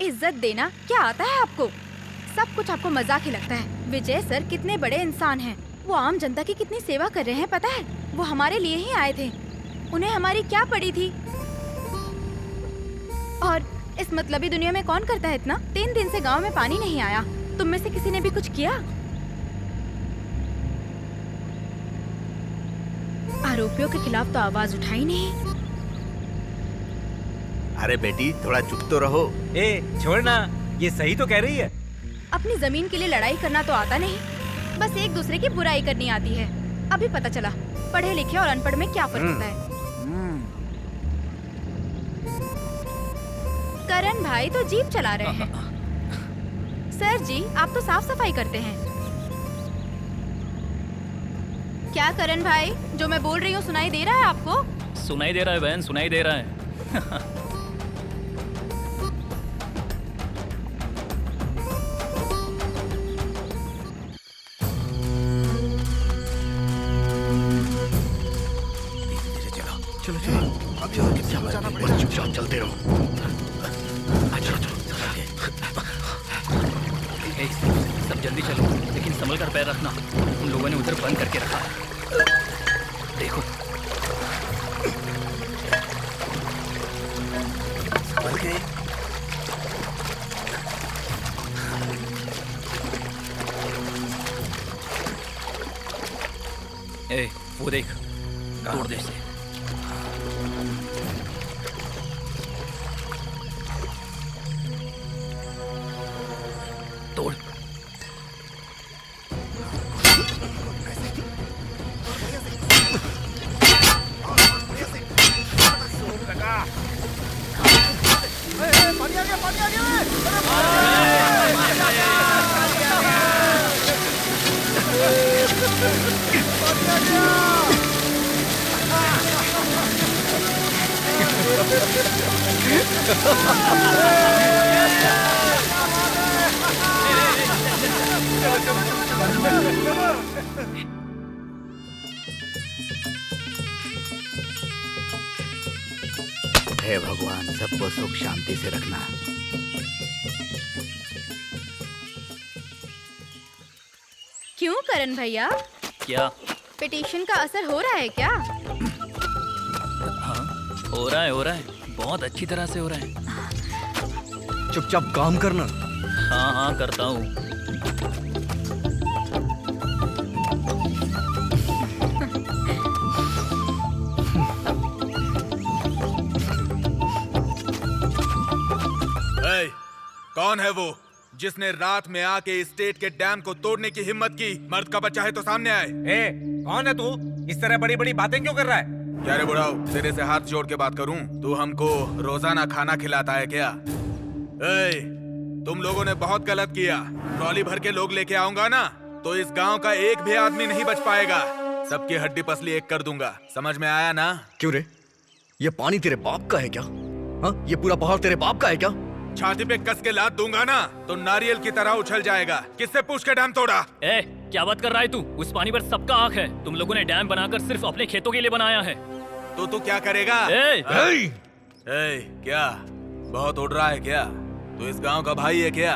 इज्जत देना क्या आता है आपको? सब कुछ आपको मजाक ही लगता है। विजय सर कितने बड़े इंसान हैं। वो आम जनता की कितनी सेवा कर रहे हैं पता है? वो हमारे लिए ही आए थे, उन्हें हमारी क्या पड़ी थी? और इस मतलबी दुनिया में कौन करता है इतना? 3 दिन से गांव में पानी नहीं आया, तुम में से किसी ने भी कुछ किया? आरोपियों के खिलाफ तो आवाज उठाई नहीं। अरे बेटी थोड़ा चुप तो रहो। ए छोड़ना, ये सही तो कह रही है। अपनी जमीन के लिए लड़ाई करना तो आता नहीं, बस एक दूसरे की बुराई करनी आती है। अभी पता चला पढ़े लिखे और अनपढ़ में क्या फर्क होता है। करण भाई तो जीप चला रहे हैं। सर जी आप तो साफ सफाई करते हैं। क्या करण भाई, जो मैं बोल रही हूँ सुनाई दे रहा है आपको? सुनाई दे रहा है बहन, सुनाई दे रहा है। चलो चलो, अब चुपचाप चलते रहो। चलो चलो। सब जल्दी चलो, लेकिन संभल कर पैर रखना। उन लोगों ने उधर बंद करके रखा है, देखो। संभल के। ए, वो देख, तोड़ दे इसे। तोड़। पानी आ गया, पानी आ गया। हे भगवान सबको सुख शांति से रखना। क्यों करण भैया, क्या? पिटीशन का असर हो रहा है क्या? हाँ, हो रहा है, बहुत अच्छी तरह से हो रहा है। चुपचाप काम करना। हाँ हाँ करता हूँ। कौन है वो जिसने रात में आके स्टेट के डैम को तोड़ने की हिम्मत की? मर्द का बच्चा है तो सामने आए। ए, कौन है तू? इस तरह बड़ी बड़ी बातें क्यों कर रहा है? क्या रे बुढ़ाओ, तेरे से हाथ जोड़ के बात करूं? तू हमको रोजाना खाना खिलाता है क्या? ए, तुम लोगों ने बहुत गलत किया। ट्रॉली भर के लोग लेके आऊंगा ना तो इस गांव का एक भी आदमी नहीं बच पाएगा। सबकी हड्डी पसली एक कर दूंगा, समझ में आया ना? क्यों रे, ये पानी तेरे बाप का है क्या? हाँ, ये पूरा पहाड़ तेरे बाप का है क्या? छाती पे कस के लात दूंगा ना तो नारियल की तरह उछल जाएगा। किससे पूछ के डैम तोड़ा? ए, क्या बात कर रहा है तू? उस पानी पर सबका आंख है। तुम लोगों ने डैम बनाकर सिर्फ अपने खेतों के लिए बनाया है। तो तू क्या करेगा? क्या बहुत उड़ रहा है क्या? तू इस गांव का भाई है क्या?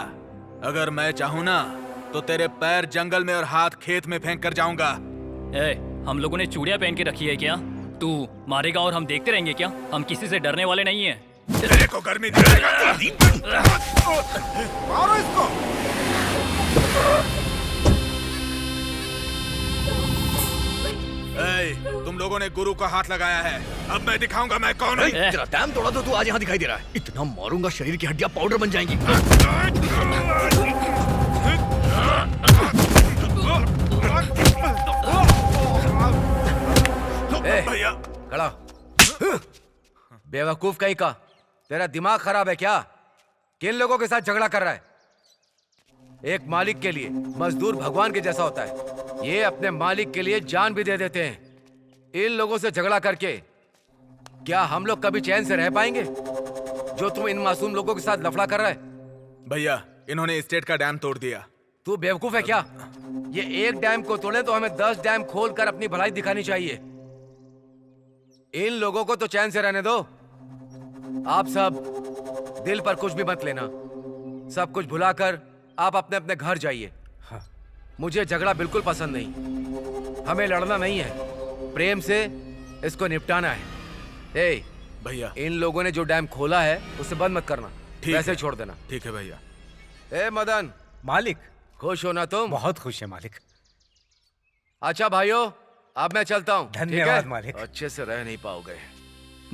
अगर मैं चाहूँ ना तो तेरे पैर जंगल में और हाथ खेत में फेंक कर जाऊंगा। हम लोगों ने चूड़ियां पहन के रखी है क्या? तू मारेगा और हम देखते रहेंगे क्या? हम किसी से डरने वाले नहीं हैं। तेरे को गर्मी दिलाएगा। मारो इसको। लोगों ने गुरु को हाथ लगाया है। अब मैं दिखाऊंगा मैं कौन हूँ। तेरा डैम तोड़ा तो तू आज यहाँ दिखाई दे रहा है। इतना मारूंगा शरीर की हड्डियां पाउडर बन जाएंगी। भैया खड़ा। बेवकूफ कहीं का, तेरा दिमाग खराब है क्या? किन लोगों के साथ झगड़ा कर रहा है? एक मालिक के लिए मजदूर भगवान के जैसा होता है। ये अपने मालिक के लिए जान भी दे देते हैं। इन लोगों से झगड़ा करके क्या हम लोग कभी चैन से रह पाएंगे? जो तुम इन मासूम लोगों के साथ लफड़ा कर रहा है। भैया इन्होंने स्टेट का डैम तोड़ दिया। तू बेवकूफ है क्या? ये एक डैम को तोड़े तो हमें 10 डैम खोलकर अपनी भलाई दिखानी चाहिए। इन लोगों को तो चैन से रहने दो। आप सब दिल पर कुछ भी मत लेना। सब कुछ भुलाकर आप अपने अपने घर जाइए। मुझे झगड़ा बिल्कुल पसंद नहीं। हमें लड़ना नहीं है, प्रेम से इसको निपटाना है। ए भैया, इन लोगों ने जो डैम खोला है उसे बंद मत करना, वैसे छोड़ देना। ठीक है भैया। ए मदन। मालिक। खुश हो ना तुम? बहुत खुश है मालिक। अच्छा भाइयों, अब मैं चलता हूँ। धन्यवाद मालिक। अच्छे से रह नहीं पाओगे।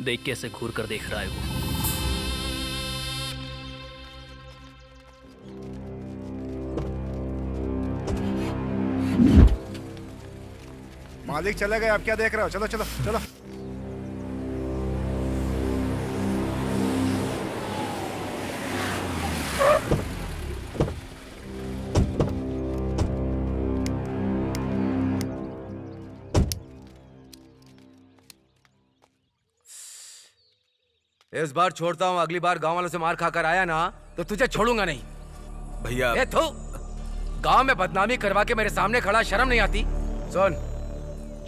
देख कैसे घूर कर देख रहा है वो। मालिक चले गए, अब क्या देख रहे हो? चलो चलो चलो। इस बार छोड़ता हूँ, अगली बार गांव वालों से मार खाकर आया ना तो तुझे छोड़ूंगा नहीं। भैया ए थू, गांव में बदनामी करवा के मेरे सामने खड़ा, शर्म नहीं आती? सुन,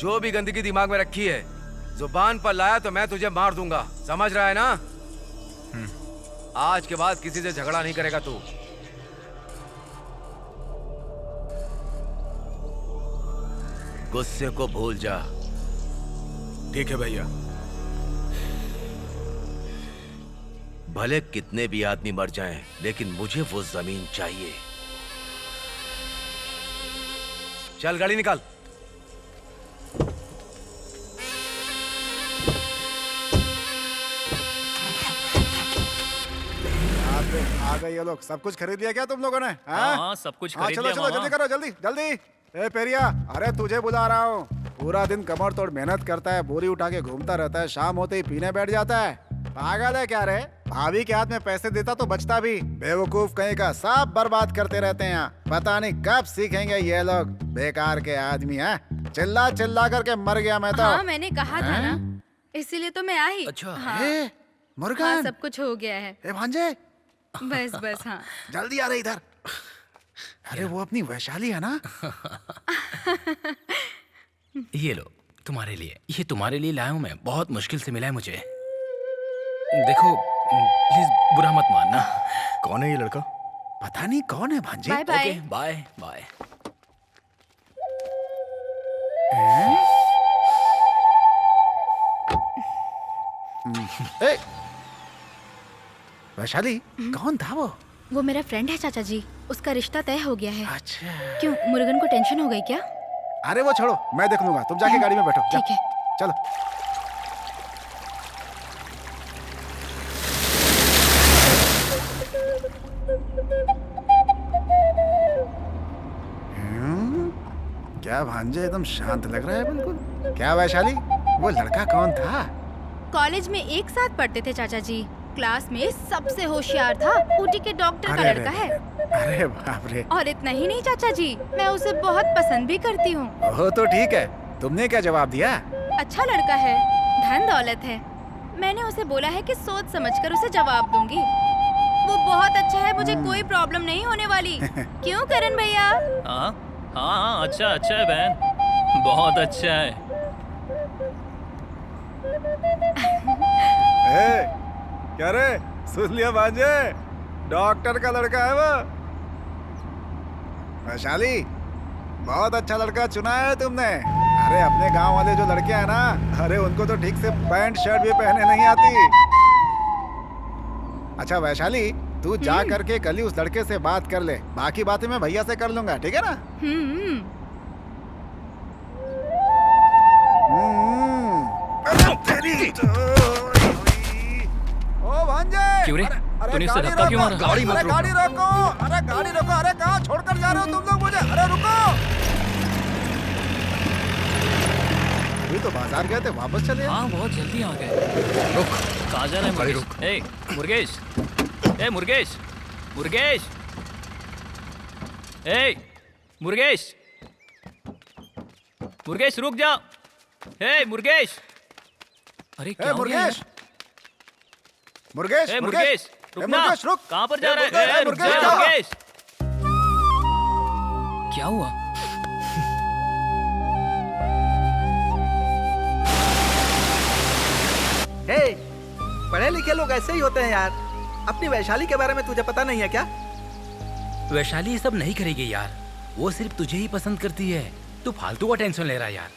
जो भी गंदगी दिमाग में रखी है जुबान पर लाया तो मैं तुझे मार दूंगा, समझ रहा है ना? आज के बाद किसी से झगड़ा नहीं करेगा तू। गुस्से को भूल जा। ठीक है भैया। भले कितने भी आदमी मर जाएं, लेकिन मुझे वो जमीन चाहिए। चल गाड़ी निकाल। आ गए ये लोग। सब कुछ खरीद लिया क्या तुम लोगों ने? हाँ, सब कुछ खरीद चलो लिया चलो मामा। जल्दी करो, जल्दी जल्दी। ए पेरिया, अरे तुझे बुला रहा हूँ। पूरा दिन कमर तोड़ मेहनत करता है, बोरी उठा के घूमता रहता है, शाम होते ही पीने बैठ जाता है। पागल है क्या रे? भाभी के हाथ में पैसे देता तो बचता भी। बेवकूफ कहीं का, सब बर्बाद करते रहते हैं यहाँ। पता नहीं कब सीखेंगे ये लोग, बेकार के आदमी हैं। चिल्ला चिल्ला करके मर गया मैं तो। हाँ, मैंने कहा था ना, इसीलिए तो मैं आई। अच्छा। हाँ, मुर्गन। हाँ, सब कुछ हो गया है। ए भांजे, बस बस। हाँ, जल्दी आ रहे इधर। अरे वो अपनी वैशाली है ना? ये लो तुम्हारे लिए, ये तुम्हारे लिए लाया हूँ मैं, बहुत मुश्किल से मिला है मुझे। देखो प्लीज बुरा मत मानना। कौन है ये लड़का? पता नहीं कौन है भांजे। Bye bye. Okay bye bye. ए, वैशाली कौन था वो? वो मेरा फ्रेंड है चाचा जी, उसका रिश्ता तय हो गया है। अच्छा। क्यों, मुर्गन को टेंशन हो गई क्या? अरे वो छोड़ो, मैं देख लूंगा। तुम जाके गाड़ी में बैठो। ठीक है, चलो। क्या भांजे एकदम शांत लग रहा है बिल्कुल। क्या वैशाली, वो लड़का कौन था? कॉलेज में एक साथ पढ़ते थे चाचा जी। क्लास में सबसे होशियार था, ऊटी के डॉक्टर का लड़का है। अरे बाप रे। और इतना ही नहीं चाचा जी, मैं उसे बहुत पसंद भी करती हूँ। वो तो ठीक है, तुमने क्या जवाब दिया? अच्छा लड़का है, धन दौलत है। मैंने उसे बोला है कि सोच समझकर उसे जवाब दूंगी। वो बहुत अच्छा है, मुझे कोई प्रॉब्लम नहीं होने वाली। क्यों करण भैया? हाँ हाँ हाँ, अच्छा अच्छा है बहन, बहुत अच्छा है। क्या रे, सुन लिया भांजे? डॉक्टर का लड़का है वो। वैशाली, बहुत अच्छा लड़का चुना है तुमने। अरे अपने गांव वाले जो लड़के हैं ना, अरे उनको तो ठीक से पैंट शर्ट भी पहने नहीं आती। अच्छा वैशाली, तू जा करके कल ही उस लड़के से बात कर ले, बाकी बातें मैं भैया से कर लूंगा, ठीक है ना? ओ भांजे, क्यों रे? तूने उससे धक्का क्यों मारा? गाड़ी मत रोको। गाड़ी रोको, अरे गाड़ी रोको, अरे कहाँ छोड़कर जा रहे हो तुम लोग मुझे? अरे रुको। अभी तो बाजार गए थे, वापस चले। हाँ बहुत जल्दी आ गए। रुक, कहाँ जा रहे हैं मुर्गेश? ए मुर्गेश, ए मुर्गेश, मुर्गेश, ए मुर्गेश, मुर्गेश रुक जा। ए मुर्गेश, अरे क्या हो गया? मुर्गेश, ए मुर्गेश, रुक ना। मुर्गेश, रुक। कहाँ पर जा रहे हैं? रुक जा मुर्गेश। क्या हुआ? हे, पढ़े लिखे लोग ऐसे ही होते हैं यार। अपनी वैशाली के बारे में तुझे पता नहीं है क्या? वैशाली ये सब नहीं करेगी यार, वो सिर्फ तुझे ही पसंद करती है। तू फालतू का टेंशन ले रहा है यार।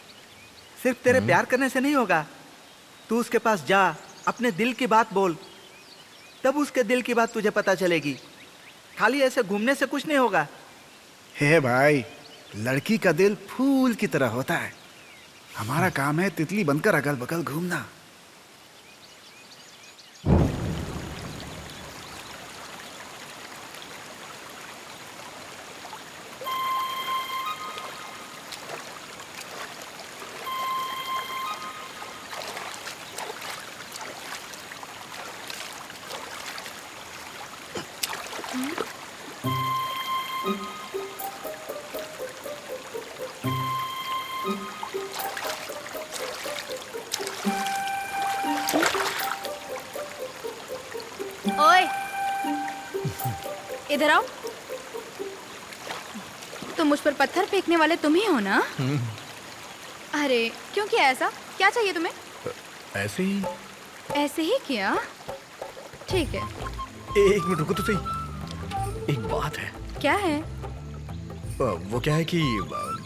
सिर्फ तेरे प्यार करने से नहीं होगा। तू उसके पास जा, अपने दिल की बात बोल, तब उसके दिल की बात तुझे पता चलेगी। खाली ऐसे घूमने से कुछ नहीं होगा। हे भाई, लड़की का दिल फूल की तरह होता है। हमारा काम है तितली बनकर अगल बगल घूमना। ओए, इधर आओ। तुम मुझ पर पत्थर फेंकने वाले तुम ही हो ना? अरे क्यों किया ऐसा? क्या चाहिए तुम्हें? ऐसे ही। ऐसे ही किया? ठीक है। एक मिनट रुको तो सही। एक बात है। क्या है? वो क्या है कि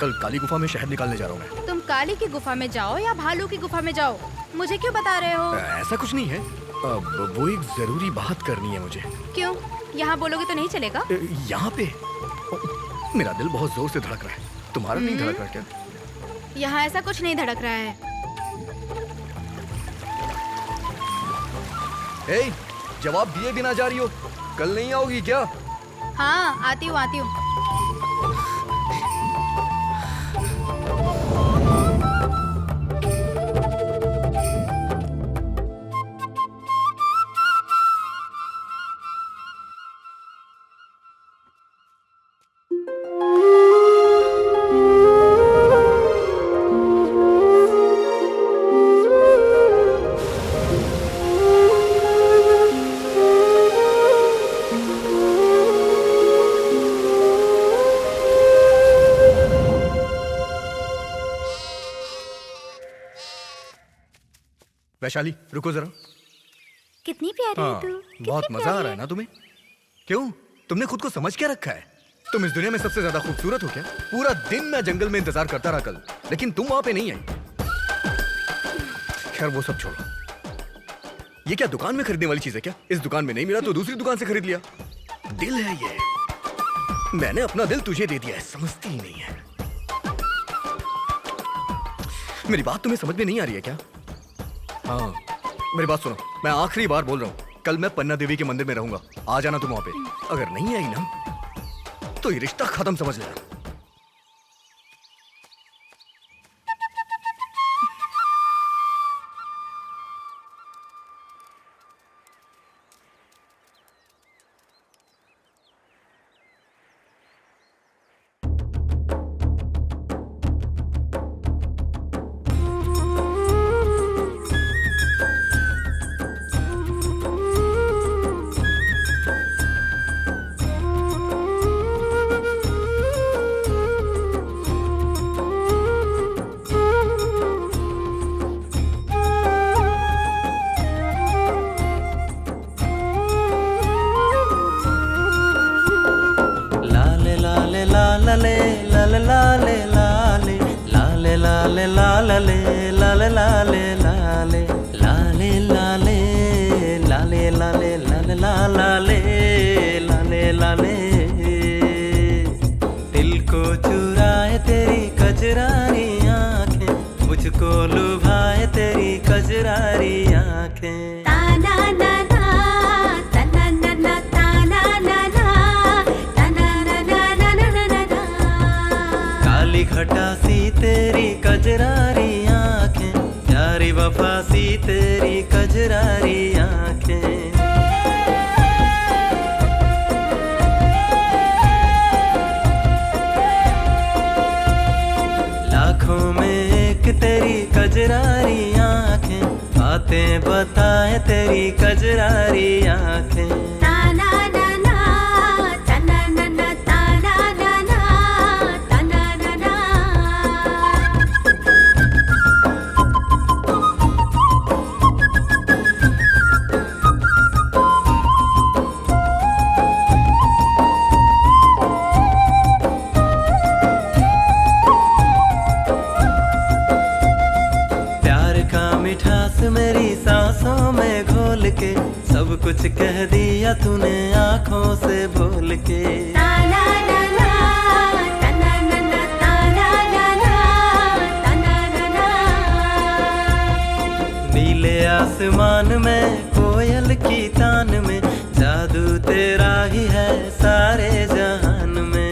कल काली गुफा में शहद निकालने जा रहा हूँ मैं। तुम काली की गुफा में जाओ या भालू की गुफा में जाओ, मुझे क्यों बता रहे हो? ऐसा कुछ नहीं है। वो एक जरूरी बात करनी है मुझे। क्यों? यहाँ बोलोगे तो नहीं चलेगा? यहाँ पे मेरा दिल बहुत जोर से धड़क रहा है। तुम्हारा नहीं धड़क रहा क्या? यहाँ ऐसा कुछ नहीं धड़क रहा है। ए, जवाब दिए बिना जा रही हो? कल नहीं आओगी क्या? हाँ आती हूँ, आती हूँ। वैशाली रुको जरा। कितनी प्यारी है तू। बहुत मजा आ रहा है ना तुम्हें? क्यों? तुमने खुद को समझ क्या रखा है? तुम इस दुनिया में सबसे ज्यादा खूबसूरत हो क्या? पूरा दिन मैं जंगल में इंतजार करता रहा कल, लेकिन तुम वहां पे नहीं आई। खैर वो सब छोड़ो। ये क्या दुकान में खरीदने वाली चीज है क्या? इस दुकान में नहीं मिला तो दूसरी दुकान से खरीद लिया। दिल है ये। मैंने अपना दिल तुझे दे दिया है, समझती ही नहीं है। मेरी बात तुम्हें समझ में नहीं आ रही है क्या? हाँ मेरी बात सुनो, मैं आखिरी बार बोल रहा हूँ, कल मैं पन्ना देवी के मंदिर में रहूंगा। आ जाना तुम वहां पे। अगर नहीं आई ना तो ये रिश्ता खत्म समझ लेना। दिल को चुराए तेरी कजरारी आंखें, मुझको लुभाए तेरी कजरारी बातें बताए तेरी कजरारी आंखें। मेरी सांसों में घोल के सब कुछ कह दिया तूने आंखों से बोल के। नीले आसमान में कोयल की तान में जादू तेरा ही है सारे जहान में।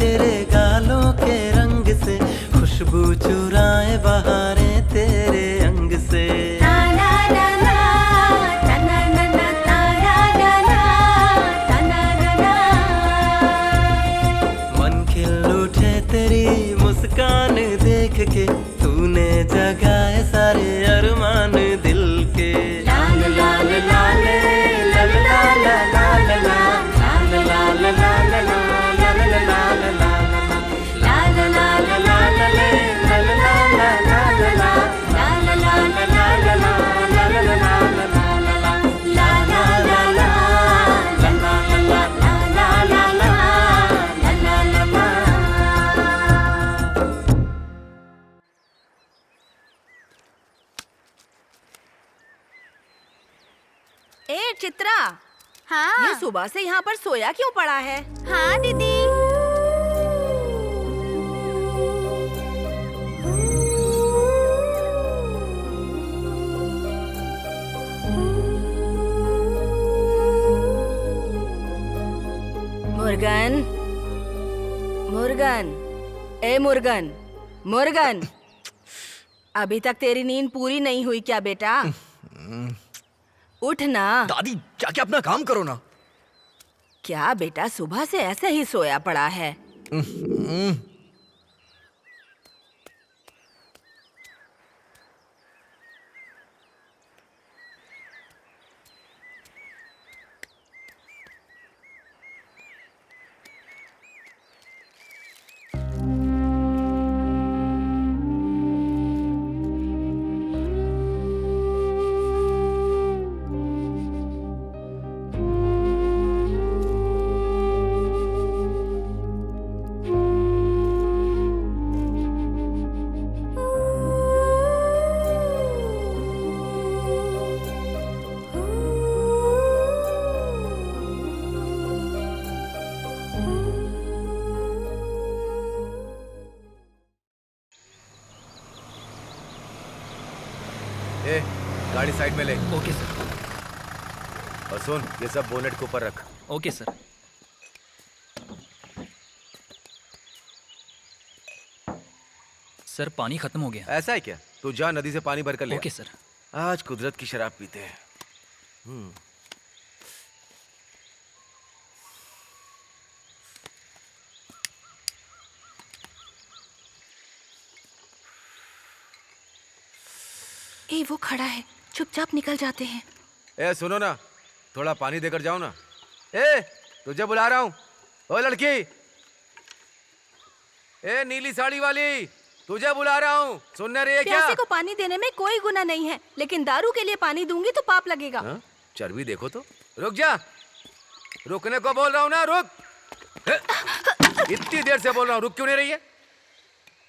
तेरे गालों के रंग से खुशबू चुराए बहारें तेरे अंग से। मन खिल उठे तेरी मुस्कान देख के तूने जगाए सारे अरमान दिल के। लाल लाल लाल लाल लाल लाल लाल लाल लाल लाल ए चित्रा, हाँ ये सुबह से यहाँ पर सोया क्यों पड़ा है? हाँ दीदी। मुर्गन, मुर्गन, ए मुर्गन, मुर्गन, अभी तक तेरी नींद पूरी नहीं हुई क्या बेटा? उठ ना। दादी जाके अपना काम करो ना। क्या बेटा सुबह से ऐसे ही सोया पड़ा है? ए, गाड़ी साइड में ले। Okay sir. और सुन, ये सब बोनेट के ऊपर रख। Okay sir. सर पानी खत्म हो गया। ऐसा है क्या? तू जा नदी से पानी भर कर ले। Okay sir. आज कुदरत की शराब पीते हैं। ए वो खड़ा है, चुपचाप निकल जाते हैं। ए सुनो ना, थोड़ा पानी देकर जाओ ना। ए तुझे बुला रहा हूँ। ओ लड़की, ए नीली साड़ी वाली, तुझे बुला रहा हूँ। सुनने रही है क्या? प्यासे को पानी देने में कोई गुनाह नहीं है, लेकिन दारू के लिए पानी दूंगी तो पाप लगेगा। चर्बी देखो तो। रुक जा, रुकने को बोल रहा हूँ ना, रुक। इतनी देर से बोल रहा हूँ, रुक क्यों नहीं रही है?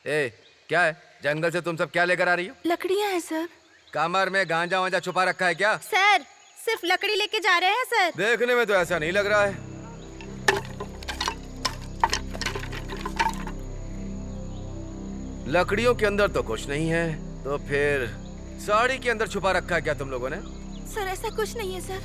ए क्या है, जंगल से तुम सब क्या लेकर आ रही हो? लकड़ियाँ हैं सर। कमर में गांजा वांजा छुपा रखा है क्या? सर सिर्फ लकड़ी लेके जा रहे हैं सर। देखने में तो ऐसा नहीं लग रहा है। लकड़ियों के अंदर तो कुछ नहीं है, तो फिर साड़ी के अंदर छुपा रखा है क्या तुम लोगों ने? सर ऐसा कुछ नहीं है सर।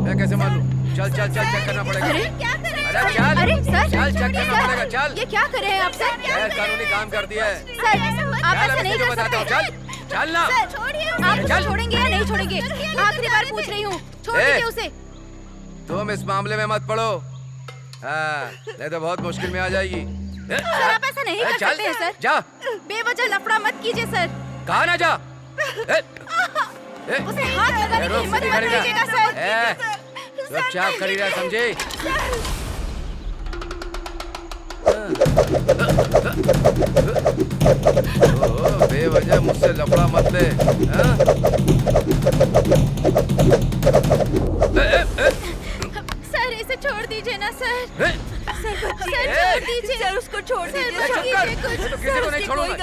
मैं कैसे मान लूं? चल चल चल चेक करना पड़ेगा। अरे क्या कर रहे हैं? अरे चल अरे सर, चल चेक करना पड़ेगा। चल ये क्या कर रहे हैं आप सर? गैर कानूनी काम कर दिया है। सर आप ऐसा नहीं कर बताता हूँ। सकते। चल चल ना। सर छोड़िए, आप उसे छोड़ेंगे या नहीं छोड़ेंगे? आखिरी बार पूछ रही हूँ, छोड़ दीजिए उसे। तुम इस मामले में मत पड़ो, हाँ, नहीं तो बहुत मुश्किल में आ जाएगी। सर आप ऐसा नहीं कर सकते हैं सर। जा, बेवजह लफड़ा मत कीजिए सर। कहा ना जा। उसे हाथ लगाने की हिम्मत मत कीजिएगा सर। चुपचाप खड़ी रह, समझे? बेवजह मुझसे लफड़ा मत ले। सर इसे छोड़ दीजिए ना सर। सर छोड़ दीजिए। सर उसको छोड़ दीजिए। चुप कर। मैं तो किसी को नहीं छोड़ूंगा। जा।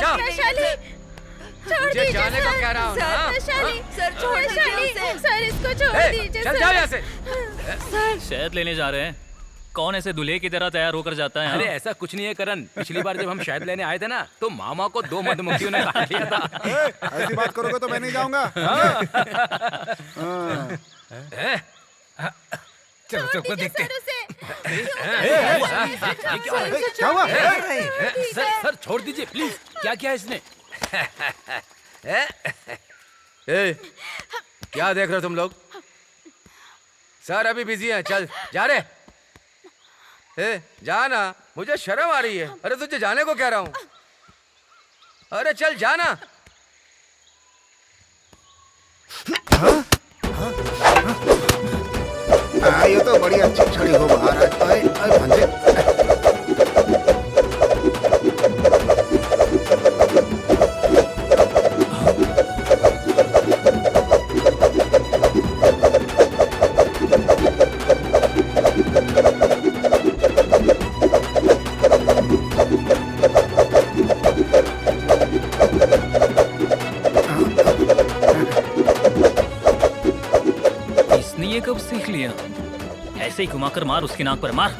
छोड़ मुझे दीजिए जाने को कह रहा हूँ ना, हाँ? सर छोड़ दीजिए। सर इसको छोड़ दीजिए। चल जा यहाँ से। शहद लेने जा रहे हैं। कौन ऐसे दूल्हे की तरह तैयार होकर जाता है? अरे ऐसा कुछ नहीं है करण। पिछली बार जब हम शहद लेने आए थे ना, तो मामा को 2 मधुमक्खियों ने खा लिया था। ऐसी बात करोगे तो मैं नहीं जाऊंगा। चलो सबको देखते हैं। क्या हुआ? सर छोड़ दीजिए प्लीज। क्या किया इसने? क्या देख रहे हो तुम लोग? सर अभी बिजी हैं, चल जा रे। जाना, मुझे शर्म आ रही है। अरे तुझे जाने को कह रहा हूँ। अरे चल जाना। ये तो बड़ी अच्छी छड़ी हो महाराज। आए आए भांजे। इसने ये कब सीख लिया? ऐसे ही घुमाकर मार, उसकी नाक पर मार।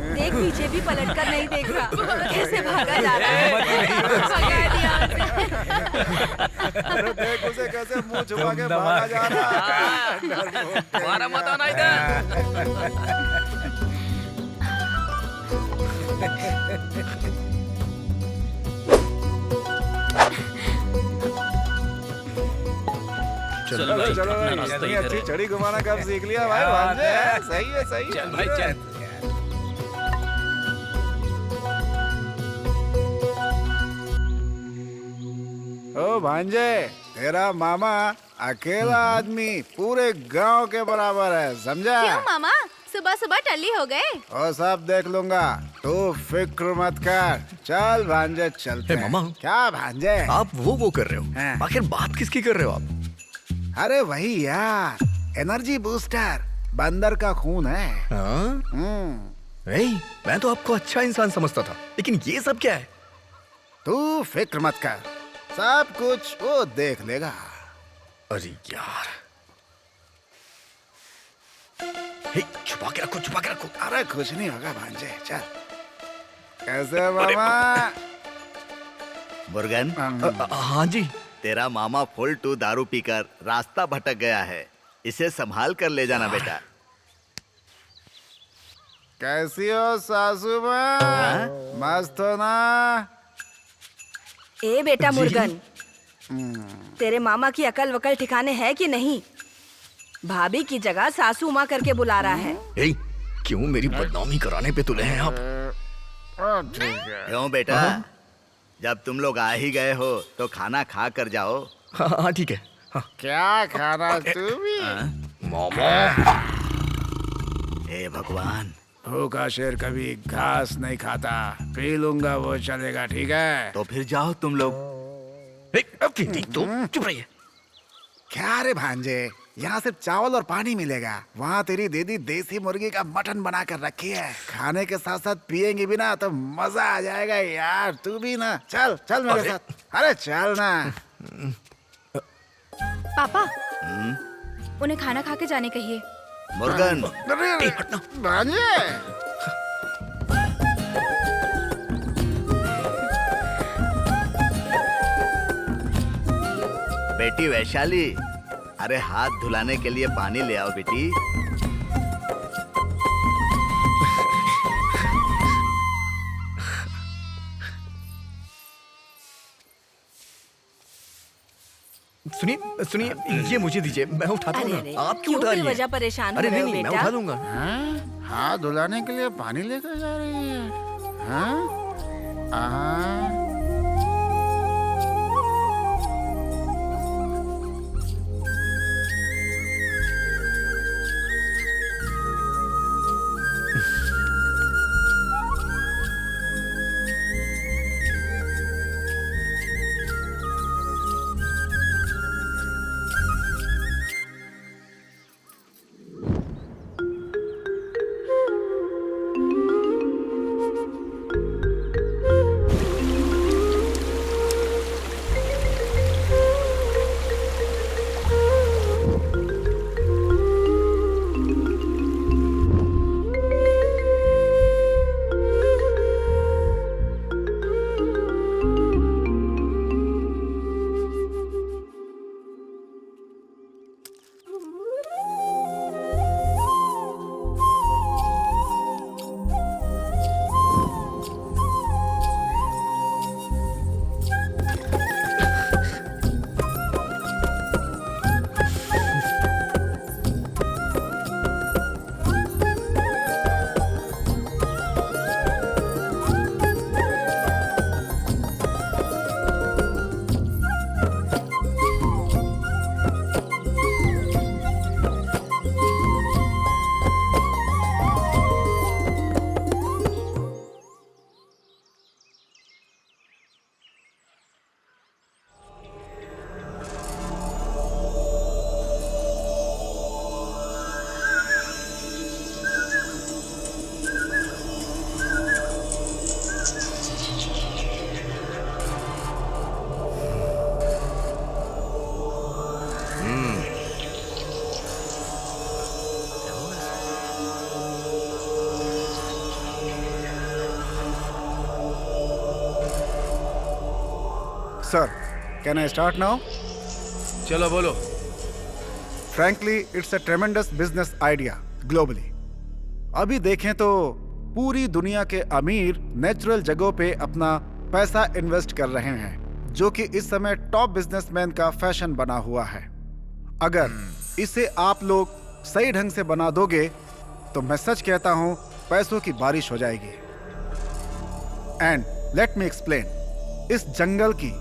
देख पीछे भी पलट कर नहीं देख रहा, कैसे भागा जा रहा है। भगा दिया अरे देख उसे कैसे मुंह छुपा के भागा जा रहा है। मारा मत आना इधर। चलो भाई, चलो अपना भाई, नाश्ता इतनी ही अच्छी करें। छड़ी घुमाना कब सीख लिया भाई? भांजे सही है, सही है। चल भाई चल। ओ भांजे, तेरा मामा अकेला आदमी पूरे गांव के बराबर है, समझा? क्यों मामा, सुबह सुबह टल्ली हो गए? और सब देख लूंगा, तू फिक्र मत कर। चल भांजे चलते हैं। मामा। क्या भांजे? आप वो कर रहे हो? आखिर बात किसकी कर रहे हो आप? अरे वही यार, एनर्जी बूस्टर, बंदर का खून है। मैं तो आपको अच्छा इंसान समझता था, लेकिन ये सब क्या है? तू फिक्र मत कर, सब कुछ वो देख लेगा। अरे यार, छुपा के रखो, छुपा के रखो। अरे कुछ नहीं होगा भांजे, चल। कैसे मामा? मुर्गन। हाँ जी। तेरा मामा फुल टू दारू पीकर रास्ता भटक गया है, इसे संभाल कर ले जाना बेटा। कैसी हो सासू माँ? मस्त हो ना? ए बेटा मुर्गन, तेरे मामा की अकल वकल ठिकाने है कि नहीं? भाभी की जगह सासू माँ करके बुला रहा है। क्यों मेरी बदनामी कराने पे तुले हैं आप? क्यों बेटा, जब तुम लोग आ ही गए हो तो खाना खा कर जाओ। हाँ ठीक है। क्या खाना तू भी? मामा। हे भगवान, भूखा शेर कभी घास नहीं खाता। पी लूंगा वो चलेगा, ठीक है? तो फिर जाओ तुम लोग। चुप रहिए। क्या रे भांजे, यहाँ सिर्फ चावल और पानी मिलेगा। वहाँ तेरी दीदी देसी मुर्गी का मटन बना कर रखी है। खाने के साथ साथ पियेंगी भी ना तो मजा आ जाएगा यार। तू भी ना, चल चल मेरे साथ। अरे चल ना। पापा, उन्हें खाना खा के जाने कहिए। मुर्गन। अरे भांजे, बेटी वैशाली, अरे हाथ धुलाने के लिए पानी ले आओ बेटी। सुनिए सुनिए, ये मुझे दीजिए, मैं उठाता हूँ अरे, ना। आप क्यों क्यों उठा रही हैं? बेवजह परेशान अरे हो रहे नहीं हो नहीं, मैं बेटा? उठा लूंगा। हाथ धुलाने के लिए पानी लेकर जा रही है। हाँ? Sir, can I start now? चलो बोलो। Frankly, it's a tremendous business idea globally. अभी देखें तो पूरी दुनिया के अमीर नेचुरल जगहों पे अपना पैसा इन्वेस्ट कर रहे हैं, जो कि इस समय टॉप बिजनेसमैन का फैशन बना हुआ है। अगर इसे आप लोग सही ढंग से बना दोगे तो मैं सच कहता हूं पैसों की बारिश हो जाएगी। एंड लेट मी एक्सप्लेन, इस जंगल की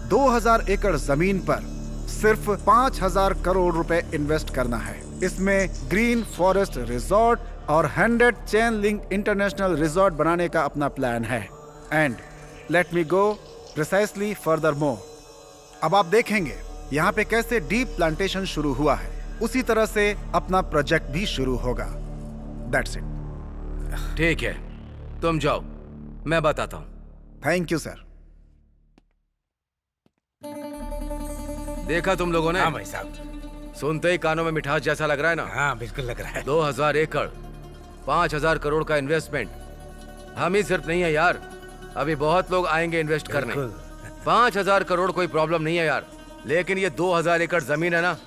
2000 एकड़ जमीन पर सिर्फ 5000 करोड़ रुपए इन्वेस्ट करना है। इसमें ग्रीन फॉरेस्ट रिजॉर्ट और 100 चेन लिंक इंटरनेशनल रिजॉर्ट बनाने का अपना प्लान है। And let me go precisely further more. अब आप देखेंगे यहाँ पे कैसे डीप प्लांटेशन शुरू हुआ है, उसी तरह से अपना प्रोजेक्ट भी शुरू होगा। That's it. ठीक है, तुम जाओ, मैं बताता हूँ। Thank you sir. देखा तुम लोगों ने? हाँ भाई साहब। सुनते ही कानों में मिठास जैसा लग रहा है ना? हाँ बिल्कुल लग रहा है। 2000 एकड़, 5000 करोड़ का इन्वेस्टमेंट। हम ही सिर्फ नहीं है यार, अभी बहुत लोग आएंगे इन्वेस्ट करने। 5000 करोड़ कोई प्रॉब्लम नहीं है यार, लेकिन ये 2000 एकड़ जमीन है ना,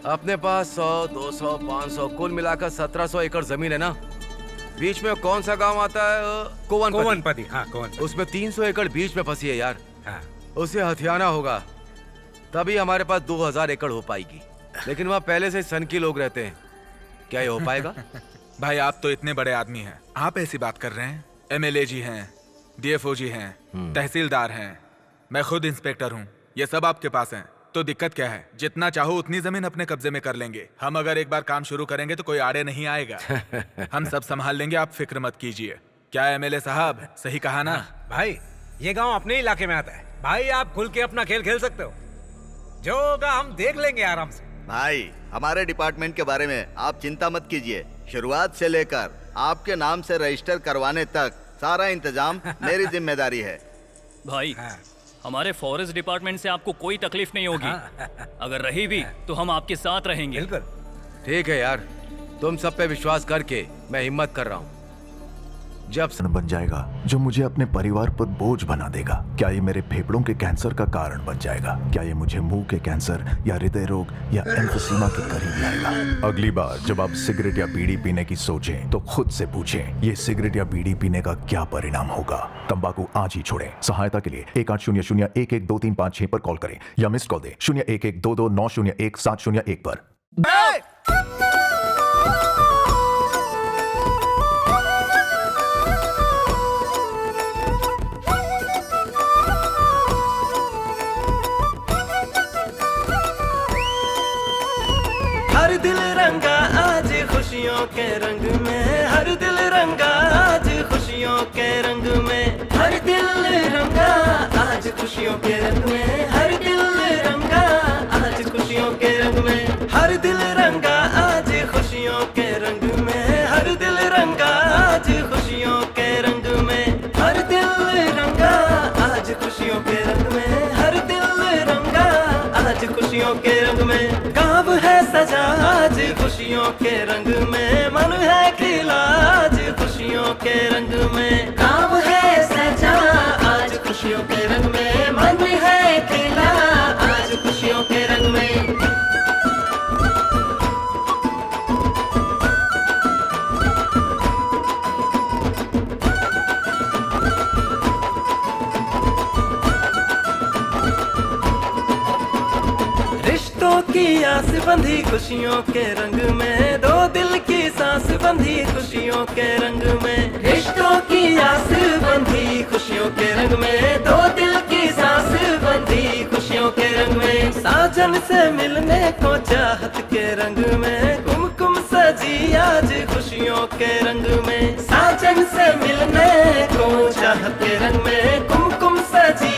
अपने पास 100, 200, 500 कुल मिलाकर 1700 एकड़ जमीन है ना। बीच में कौन सा गांव आता है? कोवनपदी। हाँ कोवनपदी। उसमें 300 एकड़ बीच में फंसी है यार। हाँ। उसे हथियाना होगा, तभी हमारे पास 2000 एकड़ हो पाएगी। लेकिन वहाँ पहले से सन की लोग रहते हैं, क्या ये हो पाएगा? भाई आप तो इतने बड़े आदमी हैं, आप ऐसी बात कर रहे हैं? एमएलए जी हैं, डीएफओ जी हैं, तहसीलदार हैं, मैं खुद इंस्पेक्टर हूँ, ये सब आपके पास हैं। तो दिक्कत क्या है? जितना चाहो उतनी जमीन अपने कब्जे में कर लेंगे। हम अगर एक बार काम शुरू करेंगे तो कोई आड़े नहीं आएगा। हम सब संभाल लेंगे, आप फिक्र मत कीजिए। क्या एमएलए साहब सही कहा ना? भाई ये गांव अपने इलाके में आता है, भाई आप खुल के अपना खेल खेल सकते हो, जो होगा हम देख लेंगे आराम से। भाई हमारे डिपार्टमेंट के बारे में आप चिंता मत कीजिए, शुरुआत से लेकर आपके नाम से रजिस्टर करवाने तक सारा इंतजाम मेरी जिम्मेदारी है। भाई हमारे फॉरेस्ट डिपार्टमेंट से आपको कोई तकलीफ नहीं होगी। अगर रही भी तो हम आपके साथ रहेंगे। ठीक है यार, तुम सब पे विश्वास करके मैं हिम्मत कर रहा हूँ। जब बन जाएगा जो मुझे अपने परिवार पर बोझ बना देगा। क्या ये मेरे फेफड़ों के कैंसर का कारण बन जाएगा? क्या ये मुझे मुंह के कैंसर या हृदय रोग या एम्फीसीमा के करीब लाएगा? अगली बार जब आप सिगरेट या बीड़ी पीने की सोचें तो खुद से पूछें, ये सिगरेट या बीड़ी पीने का क्या परिणाम होगा? तंबाकू आज ही छोड़ें। सहायता के लिए 1800-112356 पर कॉल करें या मिस्ड कॉल दें 01122901-701 पर। हर दिल रंगा आज खुशियों के रंग में, हर दिल रंगा आज खुशियों के रंग में, हर दिल रंगा आज खुशियों के रंग में, हर दिल रंगा आज खुशियों के रंग में, हर दिल रंगा आज खुशियों के रंग में, हर दिल रंगा आज खुशियों के रंग में, हर दिल रंगा आज खुशियों के रंग में, हर दिल रंगा आज खुशियों के रंग में। गाँव है सजा आज खुशियों के रंग में, मन है खिला आज खुशियों के रंग में। गाँव है सजा आज खुशियों के रंग में, मन है खिला आज खुशियों के रंग में। रिश्तों की आस बंधी खुशियों के रंग में, दो दिल की सांस बंधी खुशियों के रंग में। रिश्तों की आस बंधी खुशियों के रंग में, दो दिल की सांस बंधी खुशियों के रंग में। साजन से मिलने को चाहत के रंग में, कुमकुम सजी आज खुशियों के रंग में। साजन से मिलने को चाहत के रंग में, कुमकुम सजी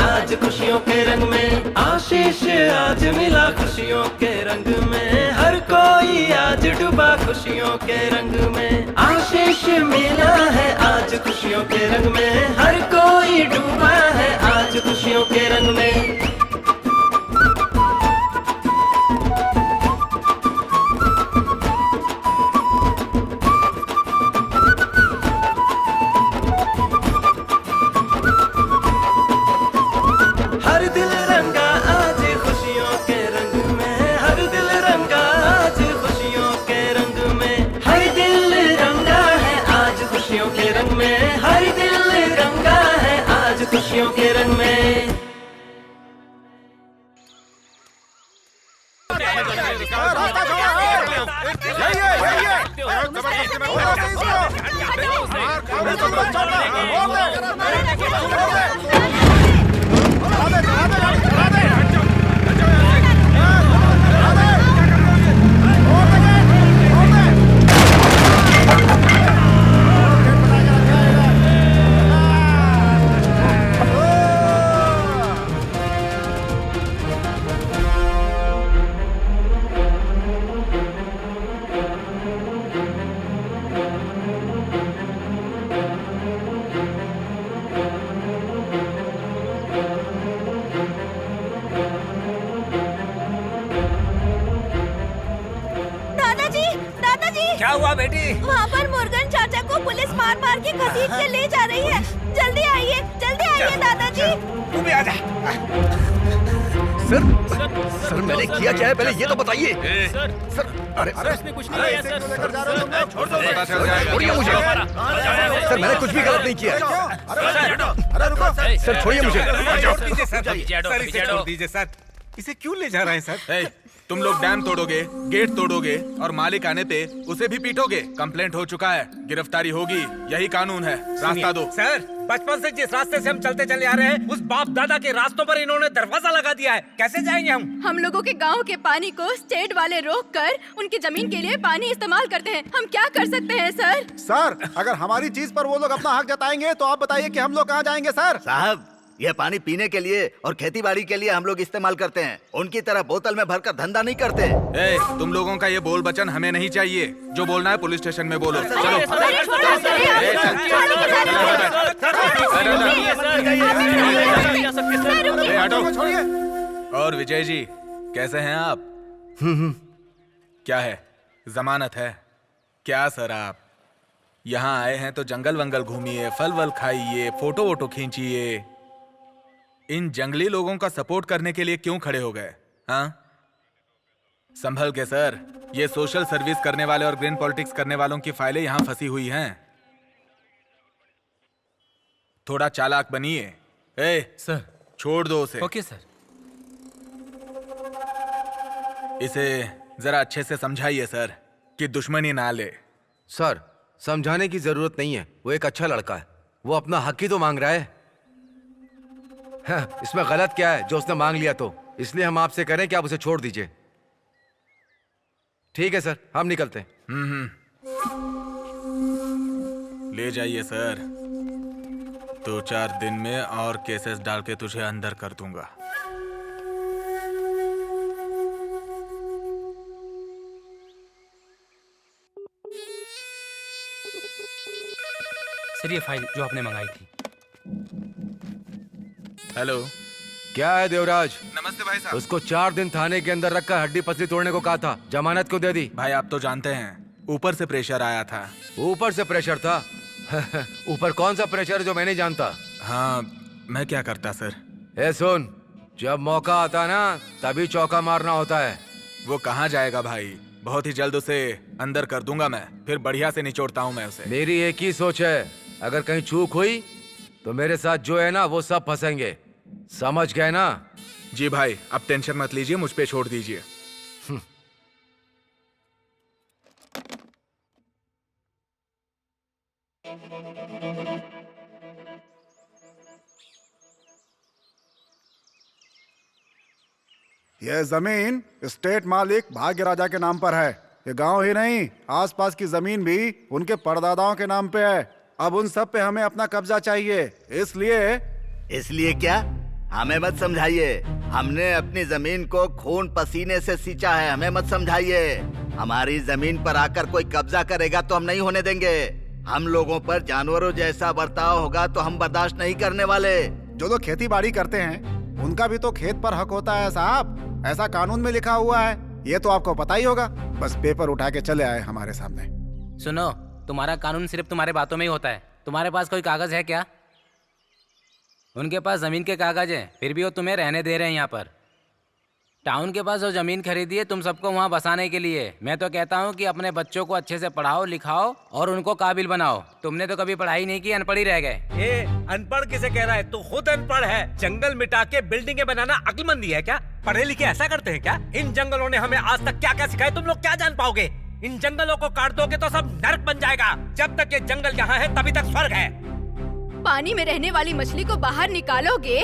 आज खुशियों के रंग में। आशीष आज मिला खुशियों के रंग में, हर कोई आज डूबा खुशियों के रंग में। आशीष मिला है आज खुशियों के रंग में, हर कोई डूबा है आज खुशियों के रंग में। हर दिल रंगा आज खुशियों के रंग में, हर दिल रंगा आज खुशियों के रंग में, हर दिल रंगा है आज खुशियों के रंग में, हर दिल रंगा है आज खुशियों के रंग में। क्या हुआ बेटी? वहाँ पर मुर्गन चाचा को पुलिस मार मार के घसीट के ले जा रही है। जल्दी आइए दादाजी। तू भी आजा। सर मैंने किया क्या है पहले ये तो बताइए। सर अरे इसमें कुछ नहीं है सर। छोड़िए मुझे। सर मैंने कुछ भी गलत नहीं किया। सर छोड़िए मुझे। सर इसे छोड़ दीजिए सर। इसे क्यों ले जा रहे हैं सर? तुम लोग डैम तोड़ोगे, गेट तोड़ोगे और मालिक आने पे उसे भी पीटोगे। कंप्लेंट हो चुका है, गिरफ्तारी होगी, यही कानून है। रास्ता दो। सर बचपन से जिस रास्ते से हम चलते चले आ रहे हैं उस बाप दादा के रास्तों पर इन्होंने दरवाजा लगा दिया है। कैसे जाएंगे हम लोगों के गांव के पानी को स्टेट वाले रोक कर उनकी जमीन के लिए पानी इस्तेमाल करते हैं। हम क्या कर सकते हैं सर? सर अगर हमारी चीज पर वो लोग अपना हक जताएंगे तो आप बताइए कि हम लोग कहाँ जाएंगे सर? साहब ये पानी पीने के लिए और खेती बाड़ी के लिए हम लोग इस्तेमाल करते हैं, उनकी तरह बोतल में भरकर धंधा नहीं करते। तुम लोगों का ये बोल बचन हमें नहीं चाहिए। जो बोलना है पुलिस स्टेशन में बोलो। चलो और विजय जी कैसे हैं आप? क्या है, जमानत है क्या सर? आप यहाँ आए हैं तो जंगल वंगल घूमिए, फल वल खाइए, फोटो वोटो खींचिए। इन जंगली लोगों का सपोर्ट करने के लिए क्यों खड़े हो गए? हाँ, संभल के सर। ये सोशल सर्विस करने वाले और ग्रीन पॉलिटिक्स करने वालों की फाइलें यहाँ फंसी हुई हैं। थोड़ा चालाक बनिए। ए सर, छोड़ दो उसे। Okay sir. इसे जरा अच्छे से समझाइए सर कि दुश्मनी ना ले। सर, समझाने की जरूरत नहीं है, वो एक अच्छा लड़का है, वो अपना हक ही तो मांग रहा है। हाँ, इसमें गलत क्या है जो उसने मांग लिया तो? इसलिए हम आपसे कह रहे हैं कि आप उसे छोड़ दीजिए। ठीक है सर, हम निकलते हैं। ले जाइए सर, 2-4 दिन में और केसेस डाल के तुझे अंदर कर दूंगा। सर, ये फाइल जो आपने मंगाई थी। हेलो, क्या है देवराज? नमस्ते भाई साहब। उसको 4 दिन थाने के अंदर रखकर हड्डी पसली तोड़ने को कहा था, जमानत क्यों दे दी? भाई आप तो जानते हैं, ऊपर से प्रेशर आया था। ऊपर से प्रेशर था? ऊपर कौन सा प्रेशर है जो मैं नहीं जानता? हाँ, मैं क्या करता सर। ए सुन, जब मौका आता ना तभी चौका मारना होता है। वो कहाँ जाएगा भाई? बहुत ही जल्द उसे अंदर कर दूंगा मैं, फिर बढ़िया से निचोड़ता हूँ मैं उसे। मेरी एक ही सोच है, अगर कहीं चूक हुई तो मेरे साथ जो है ना वो सब फंसेंगे, समझ गए ना? जी भाई, अब टेंशन मत लीजिए, मुझ पे छोड़ दीजिए। यह जमीन स्टेट मालिक भाग्य राजा के नाम पर है। ये गांव ही नहीं, आसपास की जमीन भी उनके परदादाओं के नाम पे है। अब उन सब पे हमें अपना कब्जा चाहिए, इसलिए क्या? हमें मत समझाइए। हमने अपनी जमीन को खून पसीने से सींचा है, हमें मत समझाइए। हमारी जमीन पर आकर कोई कब्जा करेगा तो हम नहीं होने देंगे। हम लोगों पर जानवरों जैसा बर्ताव होगा तो हम बर्दाश्त नहीं करने वाले। जो लोग खेती बाड़ी करते हैं उनका भी तो खेत पर हक होता है साहब, ऐसा कानून में लिखा हुआ है। ये तो आपको पता ही होगा, बस पेपर उठा के चले आए हमारे सामने। सुनो, तुम्हारा कानून सिर्फ तुम्हारे बातों में ही होता है। तुम्हारे पास कोई कागज है क्या? उनके पास जमीन के कागज हैं, फिर भी वो तुम्हें रहने दे रहे हैं यहाँ पर। टाउन के पास जो जमीन खरीदी है तुम सबको वहाँ बसाने के लिए। मैं तो कहता हूँ कि अपने बच्चों को अच्छे से पढ़ाओ लिखाओ और उनको काबिल बनाओ। तुमने तो कभी पढ़ाई नहीं की, अनपढ़ ही रह गए। ये अनपढ़ किसे कह रहा है? तू खुद अनपढ़ है। जंगल मिटा के बिल्डिंगें बनाना अक्लमंदी है क्या? पढ़े लिखे ऐसा करते हैं क्या? इन जंगलों ने हमें आज तक क्या क्या सिखाया, तुम लोग क्या जान पाओगे? इन जंगलों को काट दोगे तो सब नर्क बन जाएगा। जब तक ये जंगल यहाँ है तभी तक स्वर्ग है। पानी में रहने वाली मछली को बाहर निकालोगे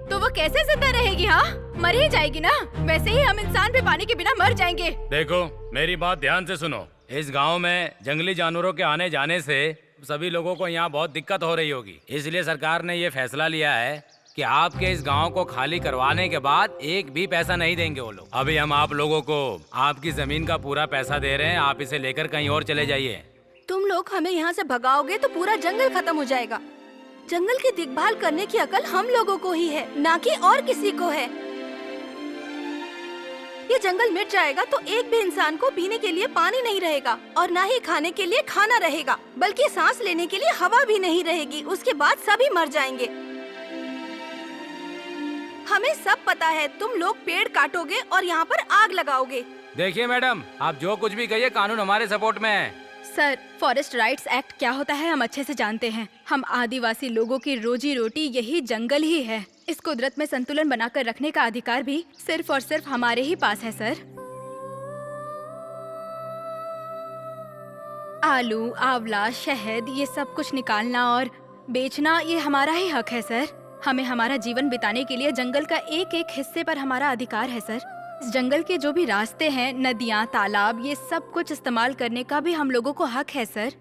तो वो कैसे जिंदा रहेगी? हाँ, मर ही जाएगी ना। वैसे ही हम इंसान भी पानी के बिना मर जाएंगे। देखो, मेरी बात ध्यान से सुनो। इस गांव में जंगली जानवरों के आने जाने से सभी लोगों को यहाँ बहुत दिक्कत हो रही होगी। इसलिए सरकार ने ये फैसला लिया है कि आपके इस गांव को खाली करवाने के बाद एक भी पैसा नहीं देंगे वो लोग। अभी हम आप लोगों को आपकी जमीन का पूरा पैसा दे रहे हैं, आप इसे लेकर कहीं और चले जाइए। तुम लोग हमें यहाँ से भगाओगे तो पूरा जंगल खत्म हो जाएगा। जंगल की देखभाल करने की अकल हम लोगों को ही है, ना कि और किसी को है। ये जंगल मिट जाएगा तो एक भी इंसान को पीने के लिए पानी नहीं रहेगा और ना ही खाने के लिए खाना रहेगा, बल्कि सांस लेने के लिए हवा भी नहीं रहेगी। उसके बाद सभी मर जाएंगे। हमें सब पता है, तुम लोग पेड़ काटोगे और यहाँ पर आग लगाओगे। देखिए मैडम, आप जो कुछ भी कहिए, कानून हमारे सपोर्ट में है। सर, फॉरेस्ट राइट्स एक्ट क्या होता है हम अच्छे से जानते हैं। हम आदिवासी लोगों की रोजी रोटी यही जंगल ही है। इस कुदरत में संतुलन बनाकर रखने का अधिकार भी सिर्फ और सिर्फ हमारे ही पास है सर। आलू, आंवला, शहद, ये सब कुछ निकालना और बेचना ये हमारा ही हक है सर। हमें हमारा जीवन बिताने के लिए जंगल का एक एक हिस्से पर हमारा अधिकार है सर। इस जंगल के जो भी रास्ते हैं, नदियाँ, तालाब, ये सब कुछ इस्तेमाल करने का भी हम लोगों को हक है सर।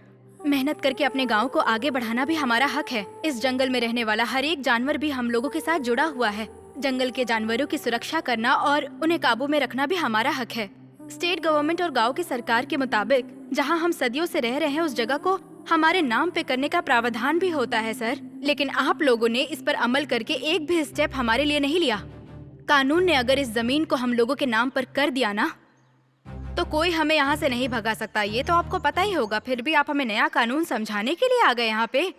मेहनत करके अपने गांव को आगे बढ़ाना भी हमारा हक है। इस जंगल में रहने वाला हर एक जानवर भी हम लोगों के साथ जुड़ा हुआ है। जंगल के जानवरों की सुरक्षा करना और उन्हें काबू में रखना भी हमारा हक है। स्टेट गवर्नमेंट और गांव की सरकार के मुताबिक जहां हम सदियों से रह रहे हैं उस जगह को हमारे नाम पे करने का प्रावधान भी होता है सर। लेकिन आप लोगों ने इस पर अमल करके एक भी स्टेप हमारे लिए नहीं लिया। कानून ने अगर इस जमीन को हम लोगों के नाम पर कर दिया ना, तो कोई हमें यहाँ से नहीं भगा सकता, ये तो आपको पता ही होगा। फिर भी आप हमें नया कानून समझाने के लिए आ गए यहाँ पे।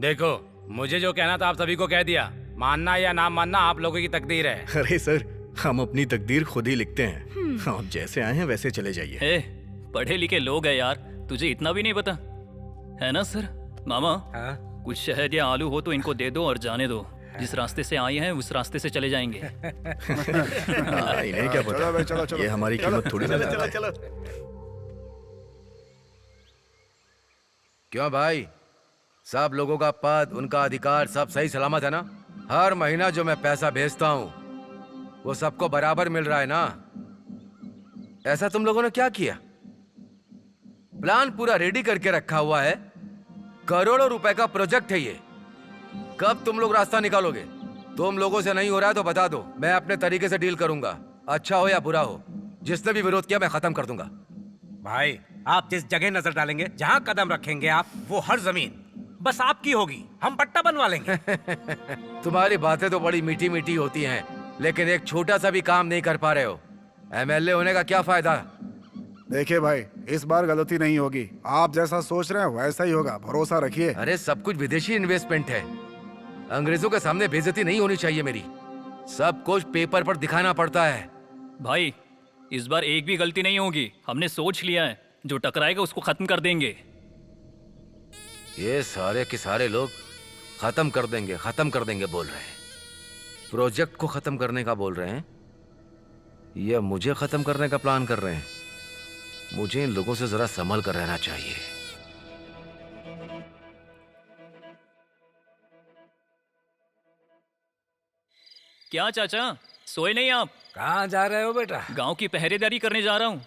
देखो, मुझे जो कहना था आप सभी को कह दिया। मानना या ना मानना आप लोगों की तकदीर है। अरे सर, हम अपनी तकदीर खुद ही लिखते हैं। आप जैसे आए हैं वैसे चले जाइए। पढ़े लिखे लोग हैं यार, तुझे इतना भी नहीं पता है ना सर? मामा, कुछ शहद या आलू हो तो इनको दे दो और जाने दो। जिस रास्ते से आए हैं उस रास्ते से चले जाएंगे। इन्हें क्या पता? चलो, ये हमारी कीमत थोड़ी ना। चलो। क्यों भाई, सब लोगों का पद, उनका अधिकार सब सही सलामत है ना? हर महीना जो मैं पैसा भेजता हूँ वो सबको बराबर मिल रहा है ना? ऐसा तुम लोगों ने क्या किया? प्लान पूरा रेडी करके रखा हुआ है, करोड़ों रुपए का प्रोजेक्ट है ये। कब तुम लोग रास्ता निकालोगे? तुम लोगों से नहीं हो रहा है तो बता दो, मैं अपने तरीके से डील करूंगा। अच्छा हो या बुरा हो, जिसने भी विरोध किया मैं खत्म कर दूंगा। भाई, आप जिस जगह नजर डालेंगे, जहाँ कदम रखेंगे आप, वो हर जमीन बस आपकी होगी। हम पट्टा बनवा लेंगे। तुम्हारी बातें तो बड़ी मीठी मीठी होती हैं, लेकिन एक छोटा सा भी काम नहीं कर पा रहे हो। एमएलए होने का क्या फायदा? देखिए भाई, इस बार गलती नहीं होगी। आप जैसा सोच रहे हैं वैसा ही होगा, भरोसा रखिए। अरे सब कुछ विदेशी इन्वेस्टमेंट है, अंग्रेजों के सामने बेइज्जती नहीं होनी चाहिए मेरी। सब कुछ पेपर पर दिखाना पड़ता है। भाई, इस बार एक भी गलती नहीं होगी। हमने सोच लिया है, जो टकराएगा उसको खत्म कर देंगे। ये सारे के सारे लोग खत्म कर देंगे बोल रहे हैं। प्रोजेक्ट को खत्म करने का बोल रहे हैं या मुझे खत्म करने का प्लान कर रहे हैं? मुझे इन लोगों से जरा संभल कर रहना चाहिए। क्या चाचा, सोए नहीं आप? कहाँ जा रहे हो बेटा? गांव की पहरेदारी करने जा रहा हूँ।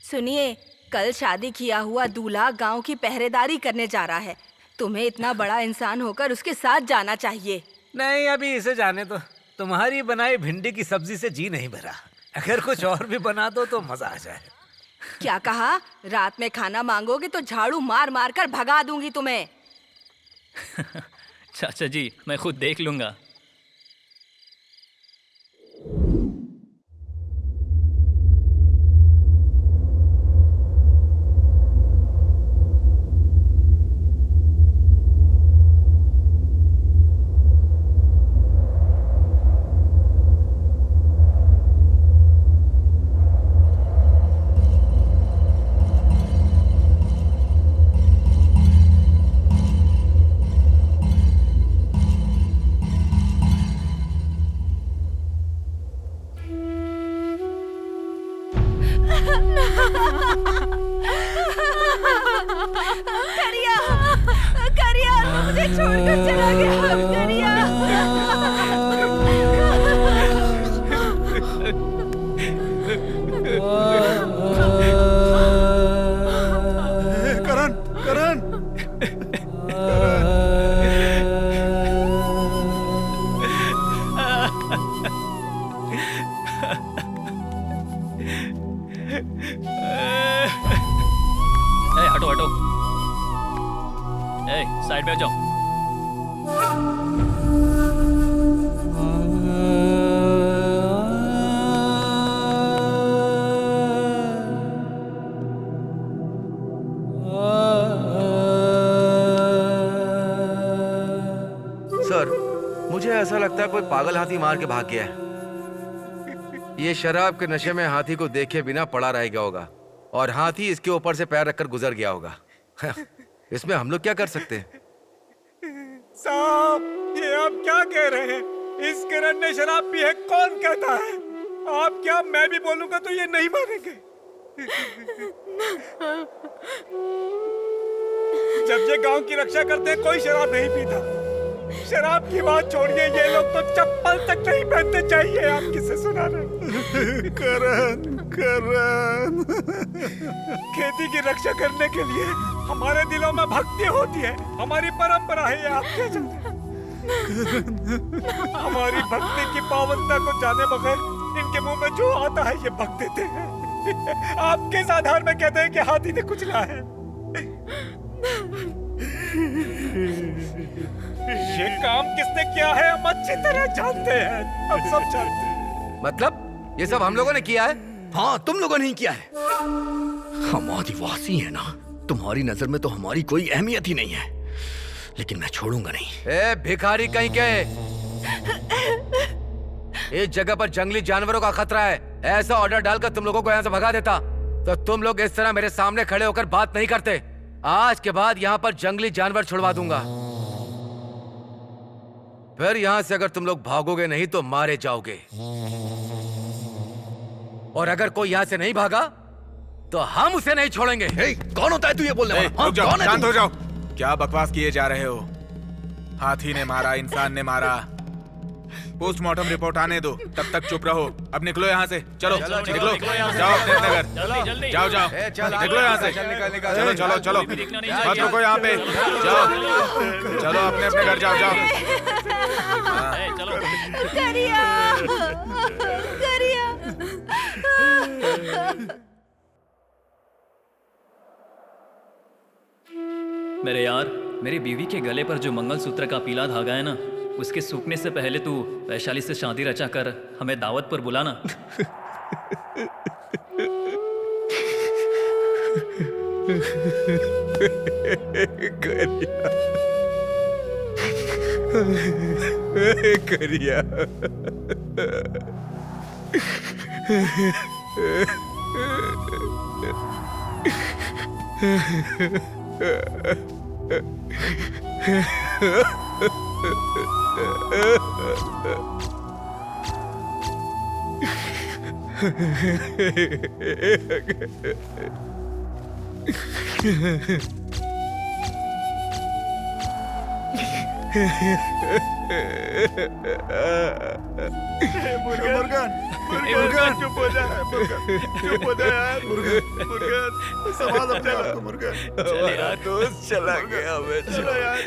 सुनिए, कल शादी किया हुआ दूल्हा गांव की पहरेदारी करने जा रहा है। तुम्हें इतना बड़ा इंसान होकर उसके साथ जाना चाहिए। नहीं, अभी इसे जाने दो। तुम्हारी बनाई भिंडी की सब्जी से जी नहीं भरा। अगर कुछ और भी बना दो तो मजा आ जाए। क्या कहा? रात में खाना मांगोगे तो झाड़ू मार मार कर भगा दूंगी तुम्हें। चाचा जी, मैं खुद देख लूंगा। करिया, मुझे छोड़कर चला गया। करिया। करण। हटो हटो, साइड में जाओ। सर, मुझे ऐसा लगता है कोई पागल हाथी मार के भाग गया है। ये शराब के नशे में हाथी को देखे बिना पड़ा रह गया होगा और हाथी इसके ऊपर से पैर रखकर गुजर गया होगा। इसमें हम लोग क्या कर सकते हैं? साहब, ये आप क्या कह रहे हैं? इस किरण ने शराब पी है, कौन कहता है? आप क्या, मैं भी बोलूंगा तो ये नहीं मानेंगे। जब ये गांव की रक्षा करते हैं कोई शराब नहीं पीता। शराब की बात छोड़िए, ये लोग तो चप्पल तक नहीं पहनते। चाहिए आप किसे सुना रहे? करण। खेती की रक्षा करने के लिए हमारे दिलों में भक्ति होती है, हमारी परंपरा है। ये आप क्या जानते? हमारी भक्ति की पावनता को जाने बगैर इनके मुंह में जो आता है ये बक देते हैं। आप किस आधार में कहते हैं कि हाथी ने कुचला है? ये काम किसने किया है हम अच्छी तरह जानते हैं। हम सब जानते हैं। मतलब ये सब हम लोगों ने किया है? हाँ, तुम लोगों ने ही किया है। हम आदिवासी हैं ना, तुम्हारी नजर में तो हमारी कोई अहमियत ही नहीं है, लेकिन मैं छोड़ूंगा नहीं। ए भिखारी कहीं के, इस जगह पर जंगली जानवरों का खतरा है। ऐसा ऑर्डर डालकर तुम लोगों को यहाँ से भगा देता तो तुम लोग इस तरह मेरे सामने खड़े होकर बात नहीं करते। आज के बाद यहाँ पर जंगली जानवर छुड़वा दूंगा। फिर यहाँ से अगर तुम लोग भागोगे नहीं तो मारे जाओगे, और अगर कोई यहाँ से नहीं भागा तो हम उसे नहीं छोड़ेंगे। कौन होता है तू ये बोलने वाला? रुक जाओ, शांत हो जाओ। क्या बकवास किए जा रहे हो? हाथी ने मारा, इंसान ने मारा। पोस्टमार्टम रिपोर्ट आने दो, तब तक चुप रहो। अब निकलो यहाँ से, चलो निकलो, जाओ अपने अपने घर, जाओ जाओ, निकलो यहाँ से। चलो चलो चलो, मत रुको यहाँ पे, जाओ चलो अपने अपने घर जाओ, जाओ। करिया, करिया। मेरे यार, मेरी बीवी के गले पर जो मंगलसूत्र का पीला धागा है ना, उसके सूखने से पहले तू वैशाली से शादी रचा कर हमें दावत पर बुलाना। करिया मुर्गन, चुप हो जा, चुप हो जा यार, मुर्गन, संभाल अपने आप को मुर्गन। हमारा दोस्त चला गया, हमें चलो यार,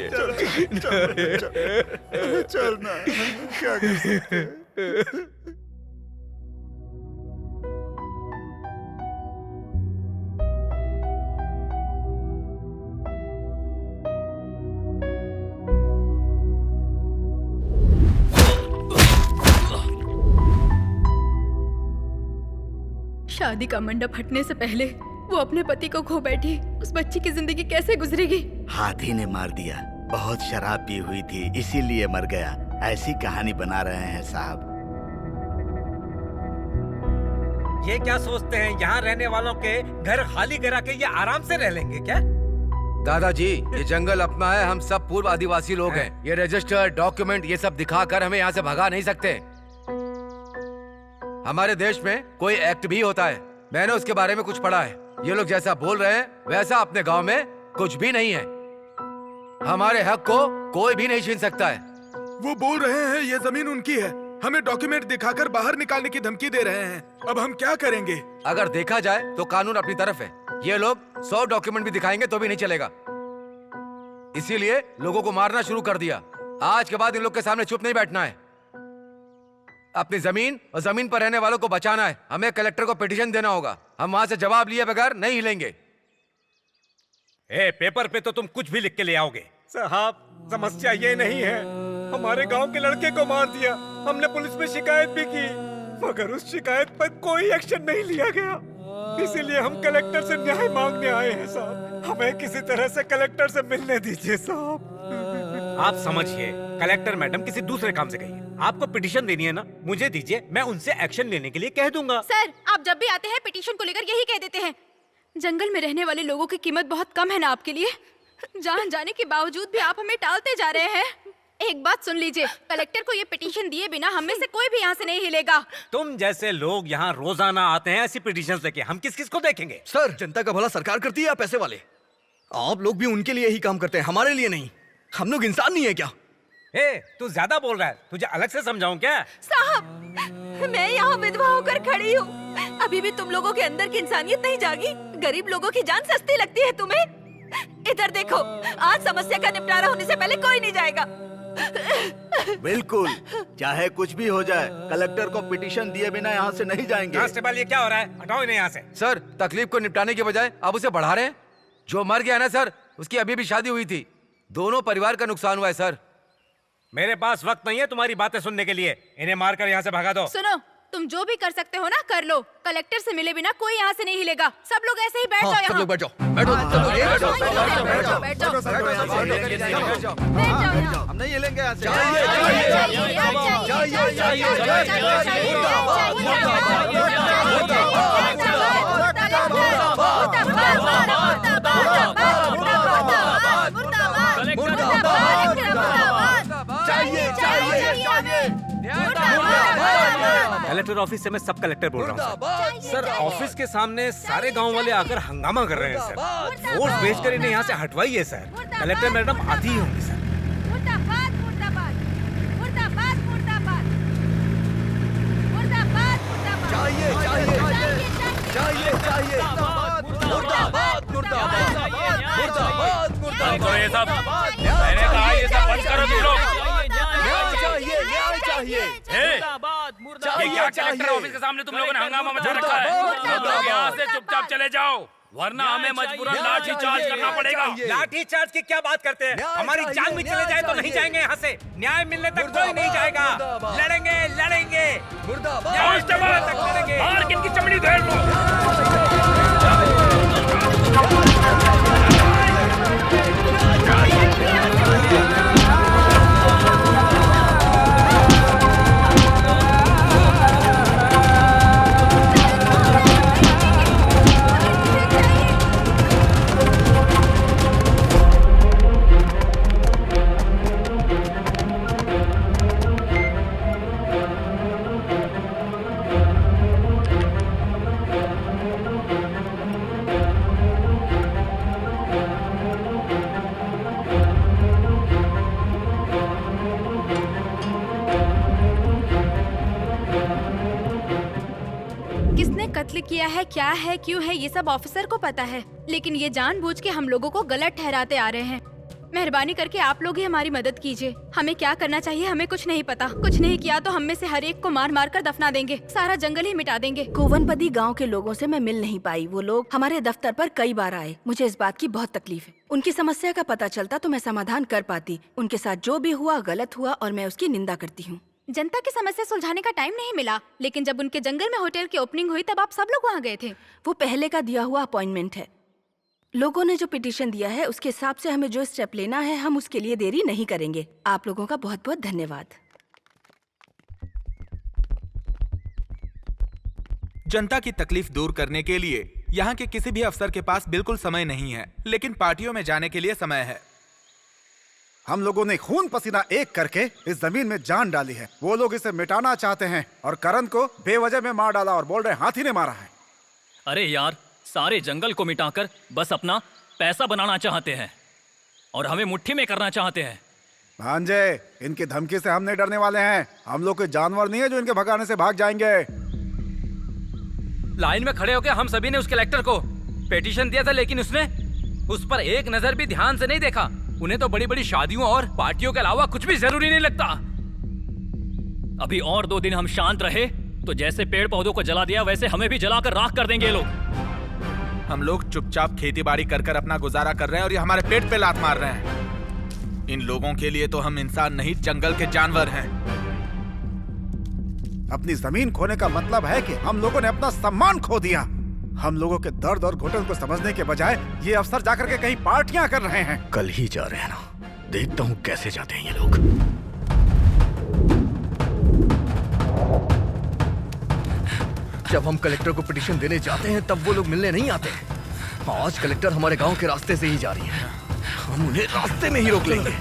चल ना, क्या कर सकते हैं? शादी का मंडप हटने से पहले वो अपने पति को खो बैठी। उस बच्ची की जिंदगी कैसे गुजरेगी? हाथी ने मार दिया। बहुत शराब पी हुई थी, इसीलिए मर गया। ऐसी कहानी बना रहे हैं साहब। ये क्या सोचते हैं यहाँ रहने वालों के घर खाली करा के ये आराम से रह लेंगे क्या? दादाजी, ये जंगल अपना है, हम सब पूर्व आदिवासी लोग हैं। ये रजिस्टर, डॉक्यूमेंट, ये सब दिखाकर हमें यहाँ से भगा नहीं सकते। हमारे देश में कोई एक्ट भी होता है, मैंने उसके बारे में कुछ पढ़ा है। ये लोग जैसा बोल रहे हैं वैसा अपने गांव में कुछ भी नहीं है। हमारे हक को कोई भी नहीं छीन सकता है। वो बोल रहे हैं ये जमीन उनकी है, हमें डॉक्यूमेंट दिखाकर बाहर निकालने की धमकी दे रहे हैं। अब हम क्या करेंगे? अगर देखा जाए तो कानून अपनी तरफ है। ये लोग 100 डॉक्यूमेंट भी दिखाएंगे तो भी नहीं चलेगा। इसीलिए लोगों को मारना शुरू कर दिया। आज के बाद इन लोग के सामने चुप नहीं बैठना है। अपनी जमीन और जमीन पर रहने वालों को बचाना है। हमें कलेक्टर को पिटीशन देना होगा। हम वहां से जवाब लिए बगैर नहीं हिलेंगे। पेपर पे तो तुम कुछ भी लिख के ले आओगे। साहब, समस्या ये नहीं है, हमारे गांव के लड़के को मार दिया। हमने पुलिस में शिकायत भी की, मगर उस शिकायत पर कोई एक्शन नहीं लिया गया। इसीलिए हम कलेक्टर से न्याय मांगने आए हैं साहब। हमें किसी तरह से कलेक्टर से मिलने दीजिए साहब। आप समझिए, कलेक्टर मैडम किसी दूसरे काम से गई है। आपको पिटीशन देनी है ना, मुझे दीजिए, मैं उनसे एक्शन लेने के लिए कह दूंगा। सर, आप जब भी आते हैं पिटीशन को लेकर यही कह देते हैं। जंगल में रहने वाले लोगों की कीमत बहुत कम है ना आपके लिए। जान जाने के बावजूद भी आप हमें टालते जा रहे हैं। एक बात सुन लीजिए, कलेक्टर को ये पिटीशन दिए बिना हम में से कोई भी यहाँ से नहीं हिलेगा। तुम जैसे लोग यहाँ रोजाना आते हैं ऐसी पिटीशन लेके, हम किस किस को देखेंगे? सर, जनता का भला सरकार करती है या पैसे वाले? आप लोग भी उनके लिए ही काम करते हैं, हमारे लिए नहीं। हम लोग इंसान नहीं है क्या? तू ज्यादा बोल रहा है, तुझे अलग से समझाऊं क्या? साहब, मैं यहाँ विधवा होकर खड़ी हूँ। अभी भी तुम लोगों के अंदर की इंसानियत नहीं जागी? गरीब लोगों की जान सस्ती लगती है तुम्हें? इधर देखो, आज समस्या का निपटारा होने से पहले कोई नहीं जाएगा। बिल्कुल, चाहे कुछ भी हो जाए, कलेक्टर को पिटीशन दिए बिना यहाँ से नहीं जाएंगे। कांस्टेबल, ये क्या हो रहा है? हटाओ इन्हें यहाँ से। सर, तकलीफ को निपटाने के बजाय आप उसे बढ़ा रहे हैं। जो मर गया ना सर, उसकी अभी भी शादी हुई थी। दोनों परिवार का नुकसान हुआ है सर। मेरे पास वक्त नहीं है तुम्हारी बातें सुनने के लिए। इन्हें मारकर यहाँ से भगा दो। सुनो, तुम जो भी कर सकते हो ना कर लो। कलेक्टर से मिले बिना कोई यहाँ से नहीं हिलेगा। सब लोग ऐसे ही बैठ जाओ यहाँ। सब लोग बैठ जाओ। हम नहीं हिलेंगे यहाँ से। कलेक्टर ऑफिस से मैं सब कलेक्टर बोल रहा हूँ सर। ऑफिस के सामने सारे गांव वाले आकर हंगामा कर रहे हैं सर। फोर्स भेजकर इन्हें यहाँ से हटवाइए सर। कलेक्टर मैडम आती ही होंगी सर। मुर्दाबाद मुर्दाबाद मुर्दाबाद मुर्दाबाद मुर्दाबाद मुर्दाबाद चाहिए चाहिए चाहिए चाहिए मुर्दाबाद मुर्दाबाद मुर्दाबाद बंद करो ये सब। मैंने कहा ये सब बंद करो तुम लोग। चाहिए न्याय चाहिए ये क्या कलेक्टर ऑफिस के सामने तुम लोगों ने हंगामा मचा रखा है? तुम लोग यहाँ से चुपचाप चले जाओ, वरना हमें मजबूरन लाठी चार्ज करना पड़ेगा। लाठी चार्ज की क्या बात करते हैं? हमारी जान भी चले जाए तो नहीं जाएंगे यहाँ से। न्याय मिलने तक कोई नहीं जाएगा। लड़ेंगे लड़ेंगे लड़ेंगे। मार के इनकी चमड़ी उधेड़ लो। किसने कत्ल किया है, क्या है, क्यों है, ये सब ऑफिसर को पता है। लेकिन ये जानबूझ के हम लोगों को गलत ठहराते आ रहे हैं। मेहरबानी करके आप लोग ही हमारी मदद कीजिए। हमें क्या करना चाहिए हमें कुछ नहीं पता। कुछ नहीं किया तो हम में से हर एक को मार मार कर दफना देंगे। सारा जंगल ही मिटा देंगे। कोवनपदी गांव के लोगों से मैं मिल नहीं पाई। वो लोग हमारे दफ्तर पर कई बार आए। मुझे इस बात की बहुत तकलीफ है। उनकी समस्या का पता चलता तो मैं समाधान कर पाती। उनके साथ जो भी हुआ गलत हुआ और मैं उसकी निंदा करती हूँ। जनता की समस्या सुलझाने का टाइम नहीं मिला, लेकिन जब उनके जंगल में होटल की ओपनिंग हुई तब आप सब लोग वहाँ गए थे। वो पहले का दिया हुआ अपॉइंटमेंट है। लोगों ने जो पिटीशन दिया है उसके हिसाब से हमें जो स्टेप लेना है हम उसके लिए देरी नहीं करेंगे। आप लोगों का बहुत बहुत धन्यवाद। जनता की तकलीफ दूर करने के लिए यहाँ के किसी भी अफसर के पास बिल्कुल समय नहीं है, लेकिन पार्टियों में जाने के लिए समय है। हम लोगों ने खून पसीना एक करके इस जमीन में जान डाली है। वो लोग इसे मिटाना चाहते हैं और करण को बेवजह में मार डाला और बोल रहे हाथी ने मारा है। अरे यार, सारे जंगल को मिटाकर बस अपना पैसा बनाना चाहते हैं और हमें मुट्ठी में करना चाहते हैं। भांजे, इनकी धमकी से हम नहीं डरने वाले हैं। हम लोग कोई जानवर नहीं है जो इनके भगाने से भाग जाएंगे। लाइन में खड़े होकर हम सभी ने उस कलेक्टर को पिटीशन दिया था, लेकिन उसने उस पर एक नजर भी ध्यान से नहीं देखा। उन्हें तो बड़ी बड़ी शादियों और पार्टियों के अलावा कुछ भी जरूरी नहीं लगता। अभी और 2 दिन हम शांत रहे तो जैसे पेड़ पौधों को जला दिया वैसे हमें भी जलाकर राख कर देंगे ये लोग। हम लोग चुपचाप खेती बाड़ी कर कर अपना गुजारा कर रहे हैं और ये हमारे पेट पे लात मार रहे हैं। इन लोगों के लिए तो हम इंसान नहीं, जंगल के जानवर हैं। अपनी जमीन खोने का मतलब है कि हम लोगों ने अपना सम्मान खो दिया। हम लोगों के दर्द और घुटन को समझने के बजाय ये अफसर जाकर के कहीं पार्टियां कर रहे हैं। कल ही जा रहे हैं ना, देखता हूँ कैसे जाते हैं ये लोग। जब हम कलेक्टर को पिटीशन देने जाते हैं तब वो लोग मिलने नहीं आते। आज कलेक्टर हमारे गांव के रास्ते से ही जा रही है। हम उन्हें रास्ते में ही रोक लेंगे।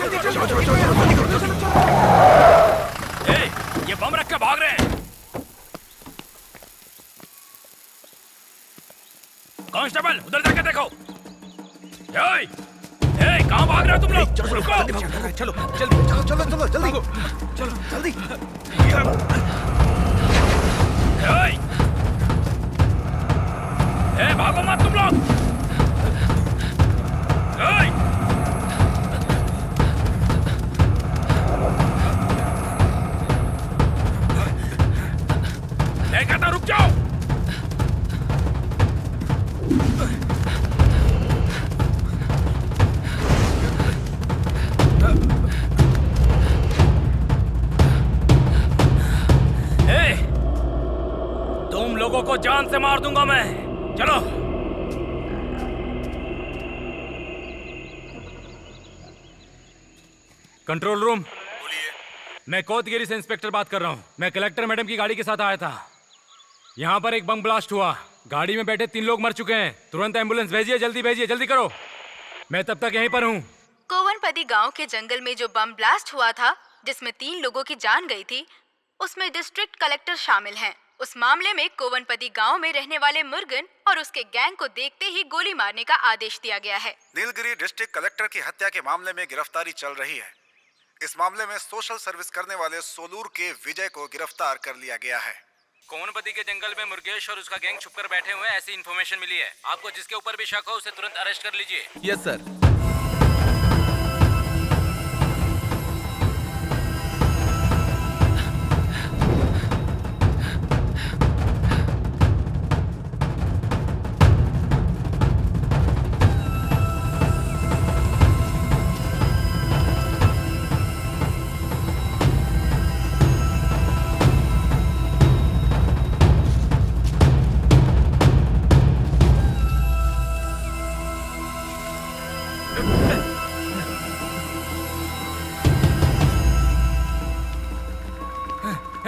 ये बम रख के भाग रहे हैं। कांस्टेबल उधर जाके देखो। कहाँ भाग रहे हो तुम लोग? चलो चलो जल्दी भागो मत तुम लोग। कहता रुक जाओ। तुम लोगों को जान से मार दूंगा मैं। चलो। Control room. बोलिए। मैं कोतगिरी से इंस्पेक्टर बात कर रहा हूँ। मैं कलेक्टर मैडम की गाड़ी के साथ आया था। यहाँ पर एक बम ब्लास्ट हुआ। गाड़ी में बैठे 3 लोग मर चुके हैं। तुरंत एम्बुलेंस भेजिए, जल्दी करो। मैं तब तक यहीं पर हूँ। कोवनपदी गांव के जंगल में जो बम ब्लास्ट हुआ था, जिसमें 3 लोगों की जान गई थी, उसमें डिस्ट्रिक्ट कलेक्टर शामिल हैं। उस मामले में कोवनपदी गांव में रहने वाले मुर्गन और उसके गैंग को देखते ही गोली मारने का आदेश दिया गया है। नीलगिरी डिस्ट्रिक्ट कलेक्टर की हत्या के मामले में गिरफ्तारी चल रही है। इस मामले में सोशल सर्विस करने वाले सोलूर के विजय को गिरफ्तार कर लिया गया है। कोवनपदी के जंगल में मुर्गेश और उसका गैंग छुपकर बैठे हुए हैं, ऐसी इन्फॉर्मेशन मिली है। आपको जिसके ऊपर भी शक हो उसे तुरंत अरेस्ट कर लीजिए। Yes sir.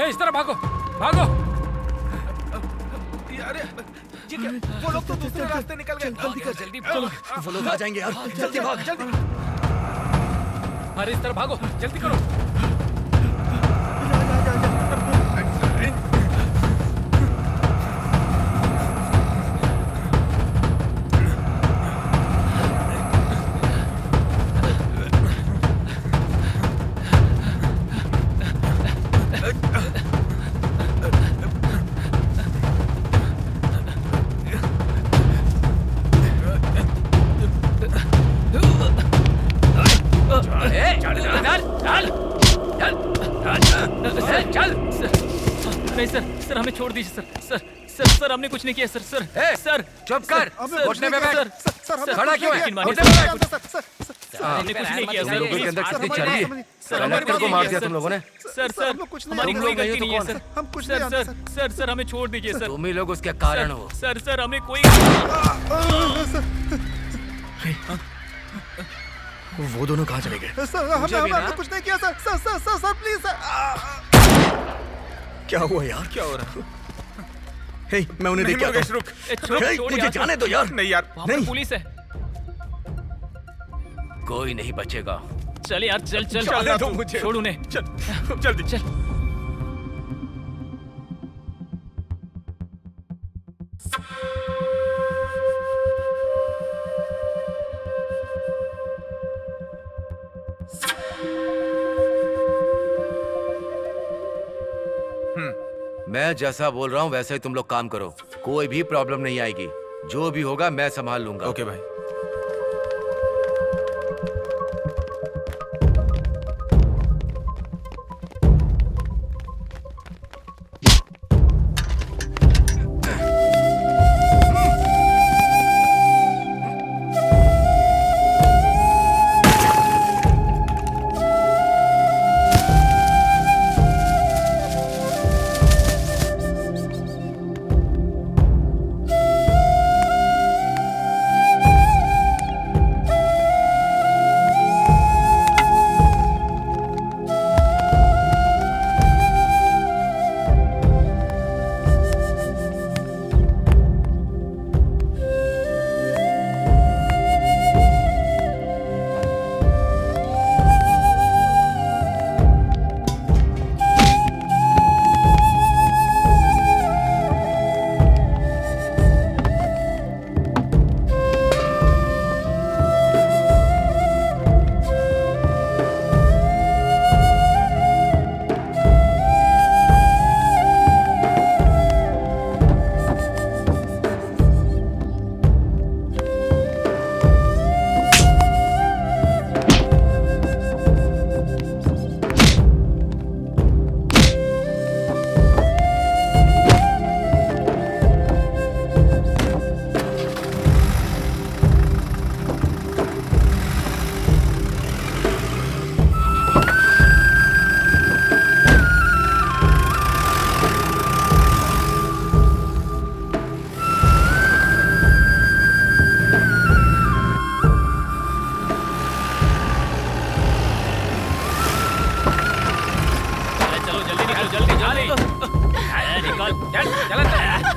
इस तरह भागो। अरे जी क्या? वो लोग तो दूसरे रास्ते निकल गए। जल्दी चलो, वो लोग आ जाएंगे यार। जल्दी भाग। अरे इस तरह भागो, जल्दी करो। नहीं सर, हमें छोड़ दीजिए सर, हमने कुछ नहीं किया सर। चुप कर। घुटने पे बैठ। खड़ा क्यों है? हमने कुछ नहीं किया सर। लोगों के अंदर कितनी चर्बी है? कलेक्टर को मार दिया तुम लोगों ने। सर हमारी कोई गलती नहीं है सर, हमें छोड़ दीजिए सर। तुम ही लोग उसके कारण हो। सर हमें कोई वो दोनों कहाँ चले गए? सर हमने कुछ नहीं किया सर प्लीज सर। क्या हुआ यार? क्या हो रहा है? हे, मैं उन्हें देख के आता हूं। हे, मुझे जाने दो यार। नहीं यार, नहीं। पुलिस है। कोई नहीं बचेगा। चल यार, चल जाने दो मुझे। छोड़ उन्हें। चल जल्दी चल। मैं जैसा बोल रहा हूँ वैसा ही तुम लोग काम करो। कोई भी प्रॉब्लम नहीं आएगी। जो भी होगा मैं संभाल लूंगा। ओके भाई।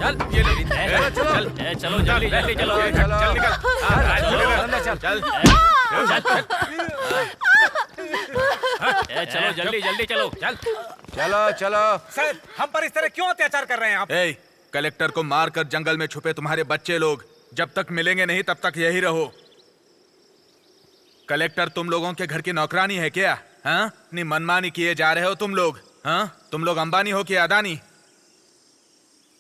चल ये ले चल चलो जल्दी जल्दी चलो चल निकल अंदर चल चल चलो जल्दी जल्दी चलो चल चलो चलो। सर हम पर इस तरह क्यों अत्याचार कर रहे हैं आप? ए, कलेक्टर को मारकर जंगल में छुपे तुम्हारे बच्चे लोग जब तक मिलेंगे नहीं तब तक यही रहो। कलेक्टर तुम लोगों के घर की नौकरानी है क्या? हाँ, अपनी मनमानी किए जा रहे हो तुम लोग। हाँ, तुम लोग अंबानी हो कि अदानी?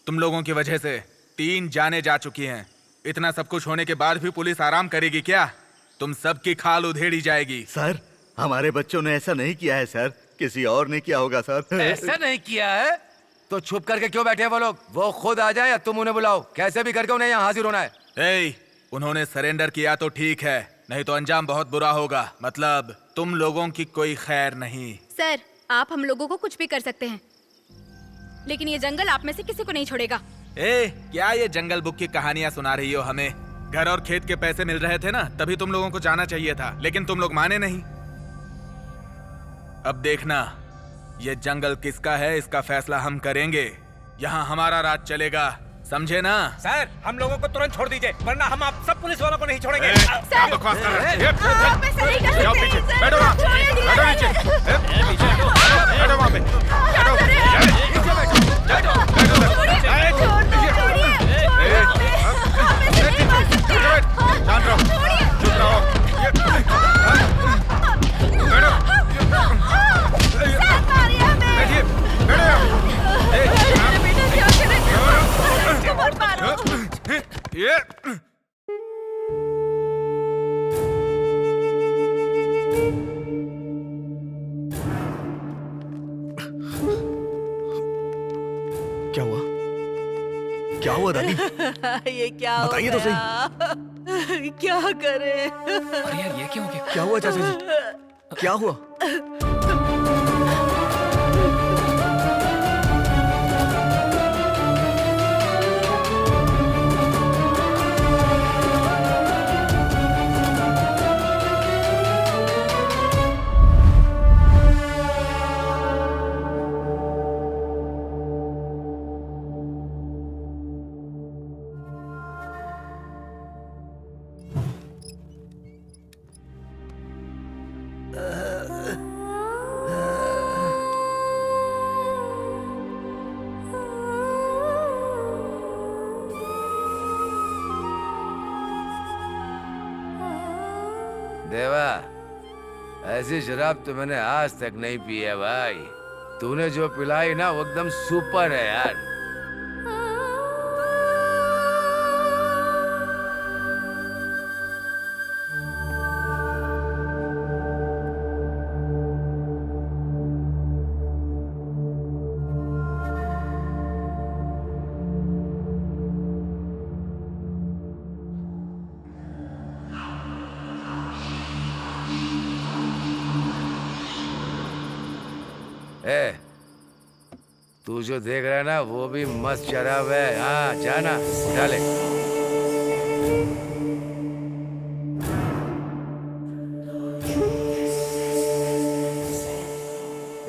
तुम लोगों की वजह से 3 जानें जा चुकी हैं। इतना सब कुछ होने के बाद भी पुलिस आराम करेगी क्या? तुम सबकी खाल उधेड़ी जाएगी। सर, हमारे बच्चों ने ऐसा नहीं किया है सर, किसी और ने किया होगा सर। ऐसा नहीं किया है तो छुप करके क्यों बैठे हैं वो लोग? वो खुद आ जाए या तुम उन्हें बुलाओ, कैसे भी करके उन्हें यहाँ हाजिर होना है। ए, उन्होंने सरेंडर किया तो ठीक है, नहीं तो अंजाम बहुत बुरा होगा। मतलब तुम लोगों की कोई खैर नहीं। सर आप हम लोगों को कुछ भी कर सकते हैं, लेकिन ये जंगल आप में से किसी को नहीं छोड़ेगा। ए, क्या ये जंगल बुक की कहानियां सुना रही हो हमें? घर और खेत के पैसे मिल रहे थे ना, तभी तुम लोगों को जाना चाहिए था, लेकिन तुम लोग माने नहीं। अब देखना, ये जंगल किसका है इसका फैसला हम करेंगे। यहाँ हमारा राज चलेगा, समझे ना? सर हम लोगों को तुरंत छोड़ दीजिए, वरना हम आप सब पुलिस वालों को नहीं छोड़ेंगे। क्या बकवास कर रहे हैं? जाओ पीछे, बैठो वहाँ, बैठो नीचे, बैठो वहाँ पे, शांत रहो, चुप रहो, क्या हुआ? क्या हुआ दादी? ये क्या बताइए तो सही। क्या करे? अरे यार ये क्या हो गया? क्या हुआ चाचा जी? क्या हुआ? देवा, ऐसी शराब तो मैंने आज तक नहीं पी है भाई। तूने जो पिलाई ना वो एकदम सुपर है यार। तू जो देख रहा है ना वो भी मस्त शराब है। हाँ जाना, उठा ले।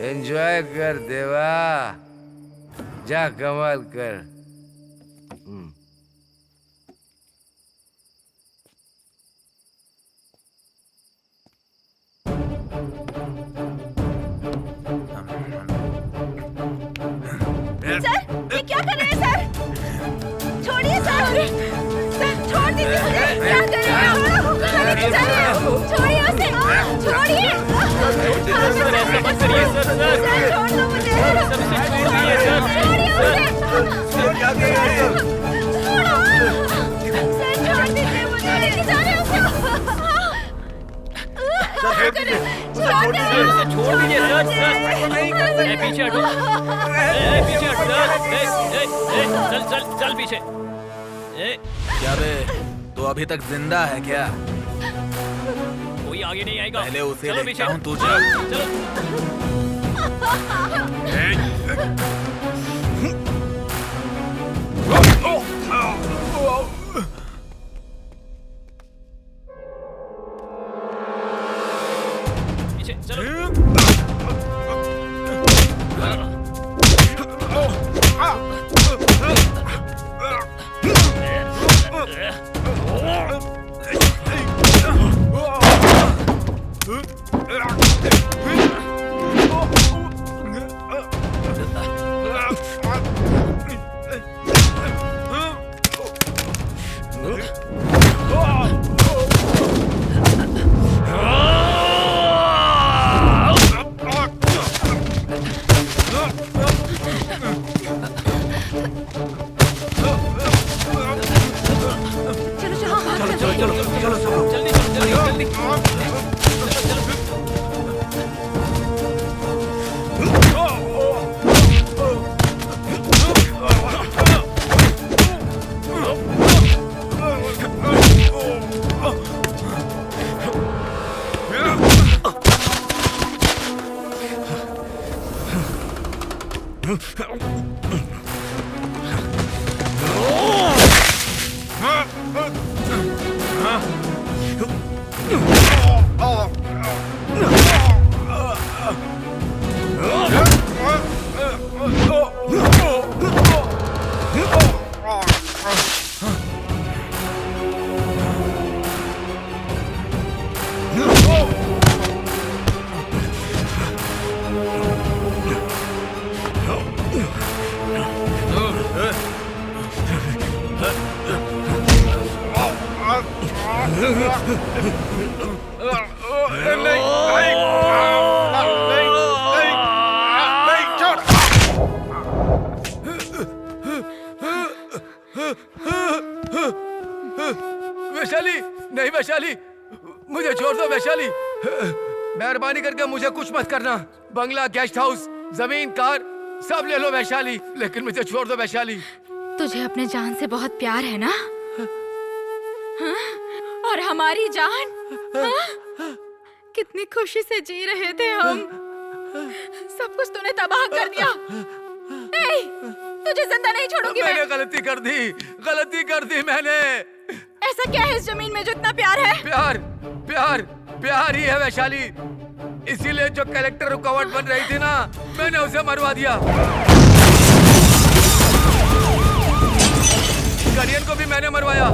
एंजॉय कर देवा, जा कमाल कर। सर ये क्या कर रहे हैं सर? छोड़िए सर, सर छोड़ दीजिए मुझे। क्या कर रहे हैं? छोड़िए उसे, छोड़िए। सर ऐसा मत करिए सर, छोड़ दो मुझे। छोड़िए उसे। क्या कर रहे हैं? सर छोड़ दीजिए मुझे। लेके जा रहे हो छोड़ दीजिए सर, नहीं कर सकते। पीछे हटो, पीछे हटो, चल चल चल पीछे। क्या बे, तू अभी तक जिंदा है क्या? कोई आगे नहीं आएगा। पहले उसे चलो देखता हूँ, तू चल। पीछे चलो। वैशाली, नहीं वैशाली, मुझे छोड़ दो वैशाली। मेहरबानी करके मुझे कुछ मत करना। बंगला, गेस्ट हाउस, जमीन, कार सब ले लो वैशाली, लेकिन मुझे छोड़ दो वैशाली। तुझे अपने जान से बहुत प्यार है ना? हाँ? और हमारी जान? हाँ? कितनी खुशी से जी रहे थे हम, सब कुछ तूने तबाह कर दिया। नहीं, तुझे जिंदा नहीं छोड़ूंगी मैं। मैंने गलती कर दी मैंने। ऐसा क्या है इस जमीन में जो इतना प्यार है? प्यार ही है वैशाली। इसीलिए जो कलेक्टर रुकावट बन रही थी ना, मैंने उसे मरवा दिया। करियन को भी मैंने मरवाया।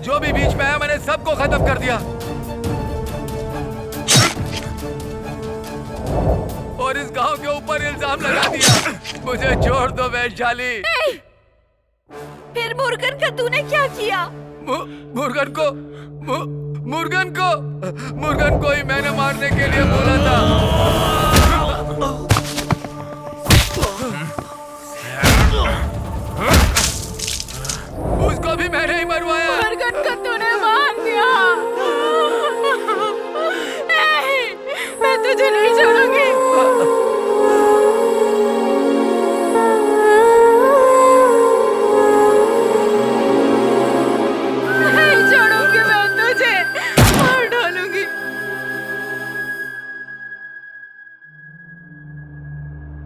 जो भी बीच में आया मैंने सबको खत्म कर दिया। और इस गांव के ऊपर इल्जाम लगा दिया। मुझे छोड़ दो वैशाली। फिर मुर्गन का तूने क्या किया? मुर्गन को ही मैंने मारने के लिए बोला था। उसको भी मैंने ही मरवाया। मुर्गन को तूने मार दिया। नहीं, मैं तुझे नहीं छोड़ूंगी।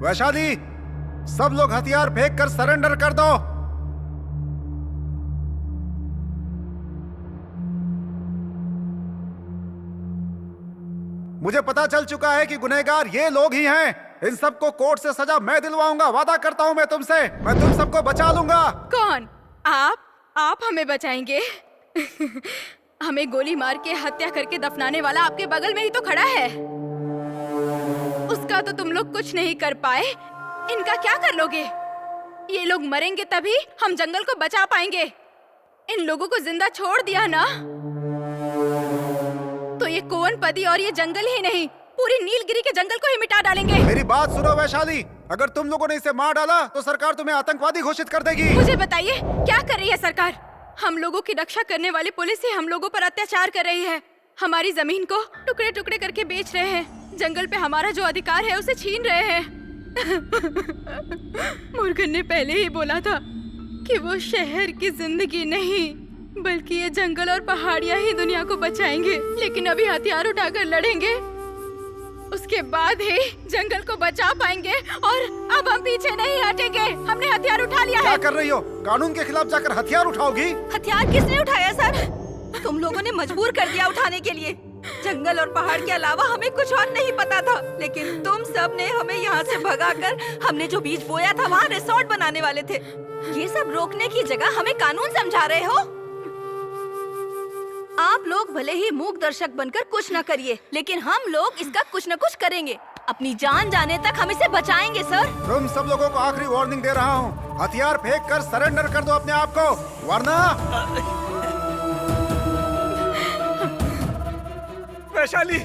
वैशाली, सब लोग हथियार फेंक कर सरेंडर कर दो। मुझे पता चल चुका है कि गुनहगार ये लोग ही हैं। इन सबको कोर्ट से सजा मैं दिलवाऊंगा। वादा करता हूं मैं तुमसे, मैं तुम सबको बचा लूंगा। कौन? आप हमें बचाएंगे? हमें गोली मार के हत्या करके दफनाने वाला आपके बगल में ही तो खड़ा है। उसका तो तुम लोग कुछ नहीं कर पाए, इनका क्या कर लोगे? ये लोग मरेंगे तभी हम जंगल को बचा पाएंगे। इन लोगों को जिंदा छोड़ दिया ना तो ये कोवनपदी और ये जंगल ही नहीं, पूरी नीलगिरी के जंगल को ही मिटा डालेंगे। मेरी बात सुनो वैशाली, अगर तुम लोगों ने इसे मार डाला तो सरकार तुम्हें आतंकवादी घोषित कर देगी। मुझे बताइए क्या कर रही है सरकार? हम लोगों की रक्षा करने वाली पुलिस ही हम लोगों पर अत्याचार कर रही है। हमारी जमीन को टुकड़े टुकड़े करके बेच रहे हैं। जंगल पे हमारा जो अधिकार है उसे छीन रहे हैं। मुर्गन ने पहले ही बोला था कि वो शहर की जिंदगी नहीं बल्कि ये जंगल और पहाड़ियां ही दुनिया को बचाएंगे। लेकिन अभी हथियार उठाकर लड़ेंगे, उसके बाद ही जंगल को बचा पाएंगे। और अब हम पीछे नहीं हटेंगे। हमने हथियार उठा लिया है। क्या कर रही हो? कानून के खिलाफ जाकर हथियार उठाओगी? हथियार किसने उठाया सर? तुम लोगों ने मजबूर कर दिया उठाने के लिए। जंगल और पहाड़ के अलावा हमें कुछ और नहीं पता था, लेकिन तुम सब ने हमें यहाँ से भगाकर हमने जो बीज बोया था वहाँ रिसोर्ट बनाने वाले थे। ये सब रोकने की जगह हमें कानून समझा रहे हो? आप लोग भले ही मूक दर्शक बनकर कुछ न करिए, लेकिन हम लोग इसका कुछ न कुछ करेंगे। अपनी जान जाने तक हम इसे बचाएंगे सर। तुम सब लोगों को आखिरी वार्निंग दे रहा हूँ, हथियार फेंक कर सरेंडर कर दो अपने आप को, वरना वैशाली,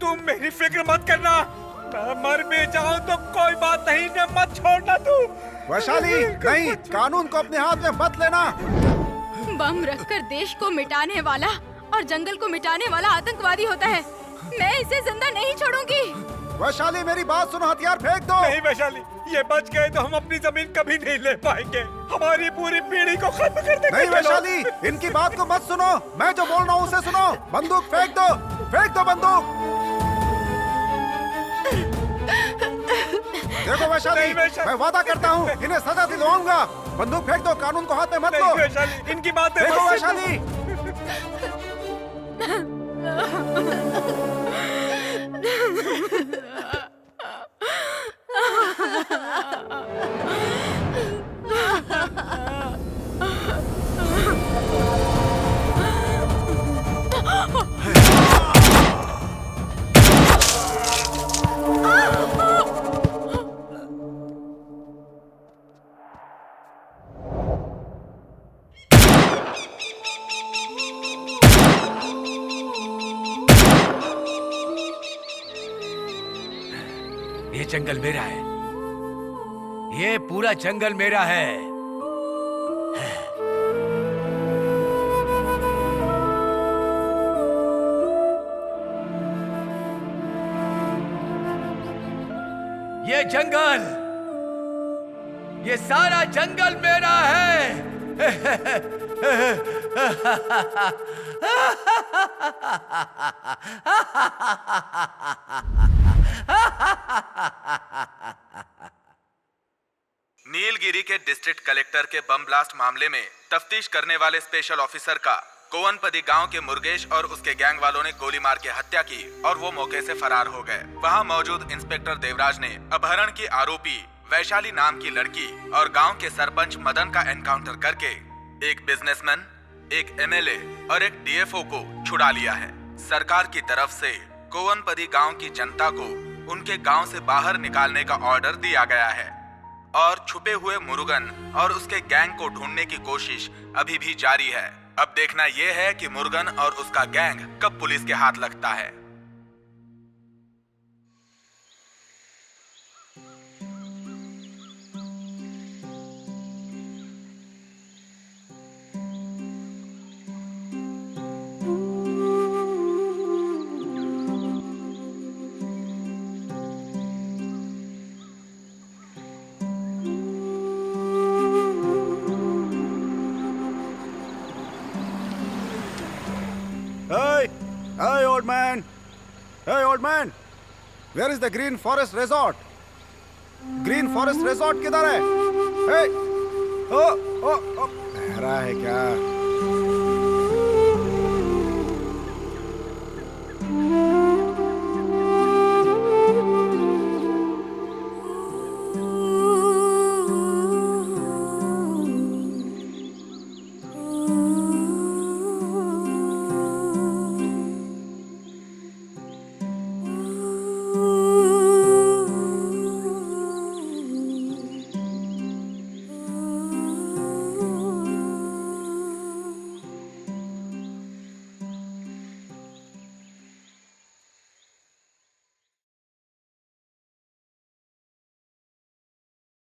तुम मेरी फिक्र मत करना। मैं मर भी जाऊं तो कोई बात नहीं, ने मत छोड़ना तू। वैशाली नहीं, कानून को अपने हाथ में मत लेना। बम रखकर देश को मिटाने वाला और जंगल को मिटाने वाला आतंकवादी होता है। मैं इसे जिंदा नहीं छोड़ूंगी। वैशाली मेरी बात सुनो, हथियार फेंक दो। नहीं वैशाली, ये बच गए तो हम अपनी जमीन कभी नहीं ले पाएंगे। हमारी पूरी पीढ़ी को खत्म कर देंगे। नहीं वैशाली, इनकी बात को मत सुनो, मैं जो बोल रहा हूँ उसे सुनो। बंदूक फेंक दो, फेंक दो बंदूक। देखो वैशाली, मैं वादा करता हूँ इन्हें सजा दिलवाऊंगा। बंदूक फेंक दो, कानून को हाथ में मत लो। वैशाली, इनकी बात देखो वैशाली। ये जंगल मेरा है, ये पूरा जंगल मेरा है। ये जंगल, ये सारा जंगल मेरा है। नीलगिरी के डिस्ट्रिक्ट कलेक्टर के बम ब्लास्ट मामले में तफ्तीश करने वाले स्पेशल ऑफिसर का कोवनपदी गांव के मुर्गेश और उसके गैंग वालों ने गोली मार के हत्या की और वो मौके से फरार हो गए। वहां मौजूद इंस्पेक्टर देवराज ने अपहरण की आरोपी वैशाली नाम की लड़की और गांव के सरपंच मदन का एनकाउंटर करके एक बिजनेसमैन, एक एमएलए और एक डीएफओ को छुड़ा लिया है। सरकार की तरफ से कोवनपदी गांव की जनता को उनके गांव से बाहर निकालने का ऑर्डर दिया गया है और छुपे हुए मुरुगन और उसके गैंग को ढूंढने की कोशिश अभी भी जारी है। अब देखना यह है कि मुरुगन और उसका गैंग कब पुलिस के हाथ लगता है। Hey, old man! Hey, old man! Where is the Green Forest Resort? Green Forest Resort किधर है? Hey! Oh! बहरा है क्या?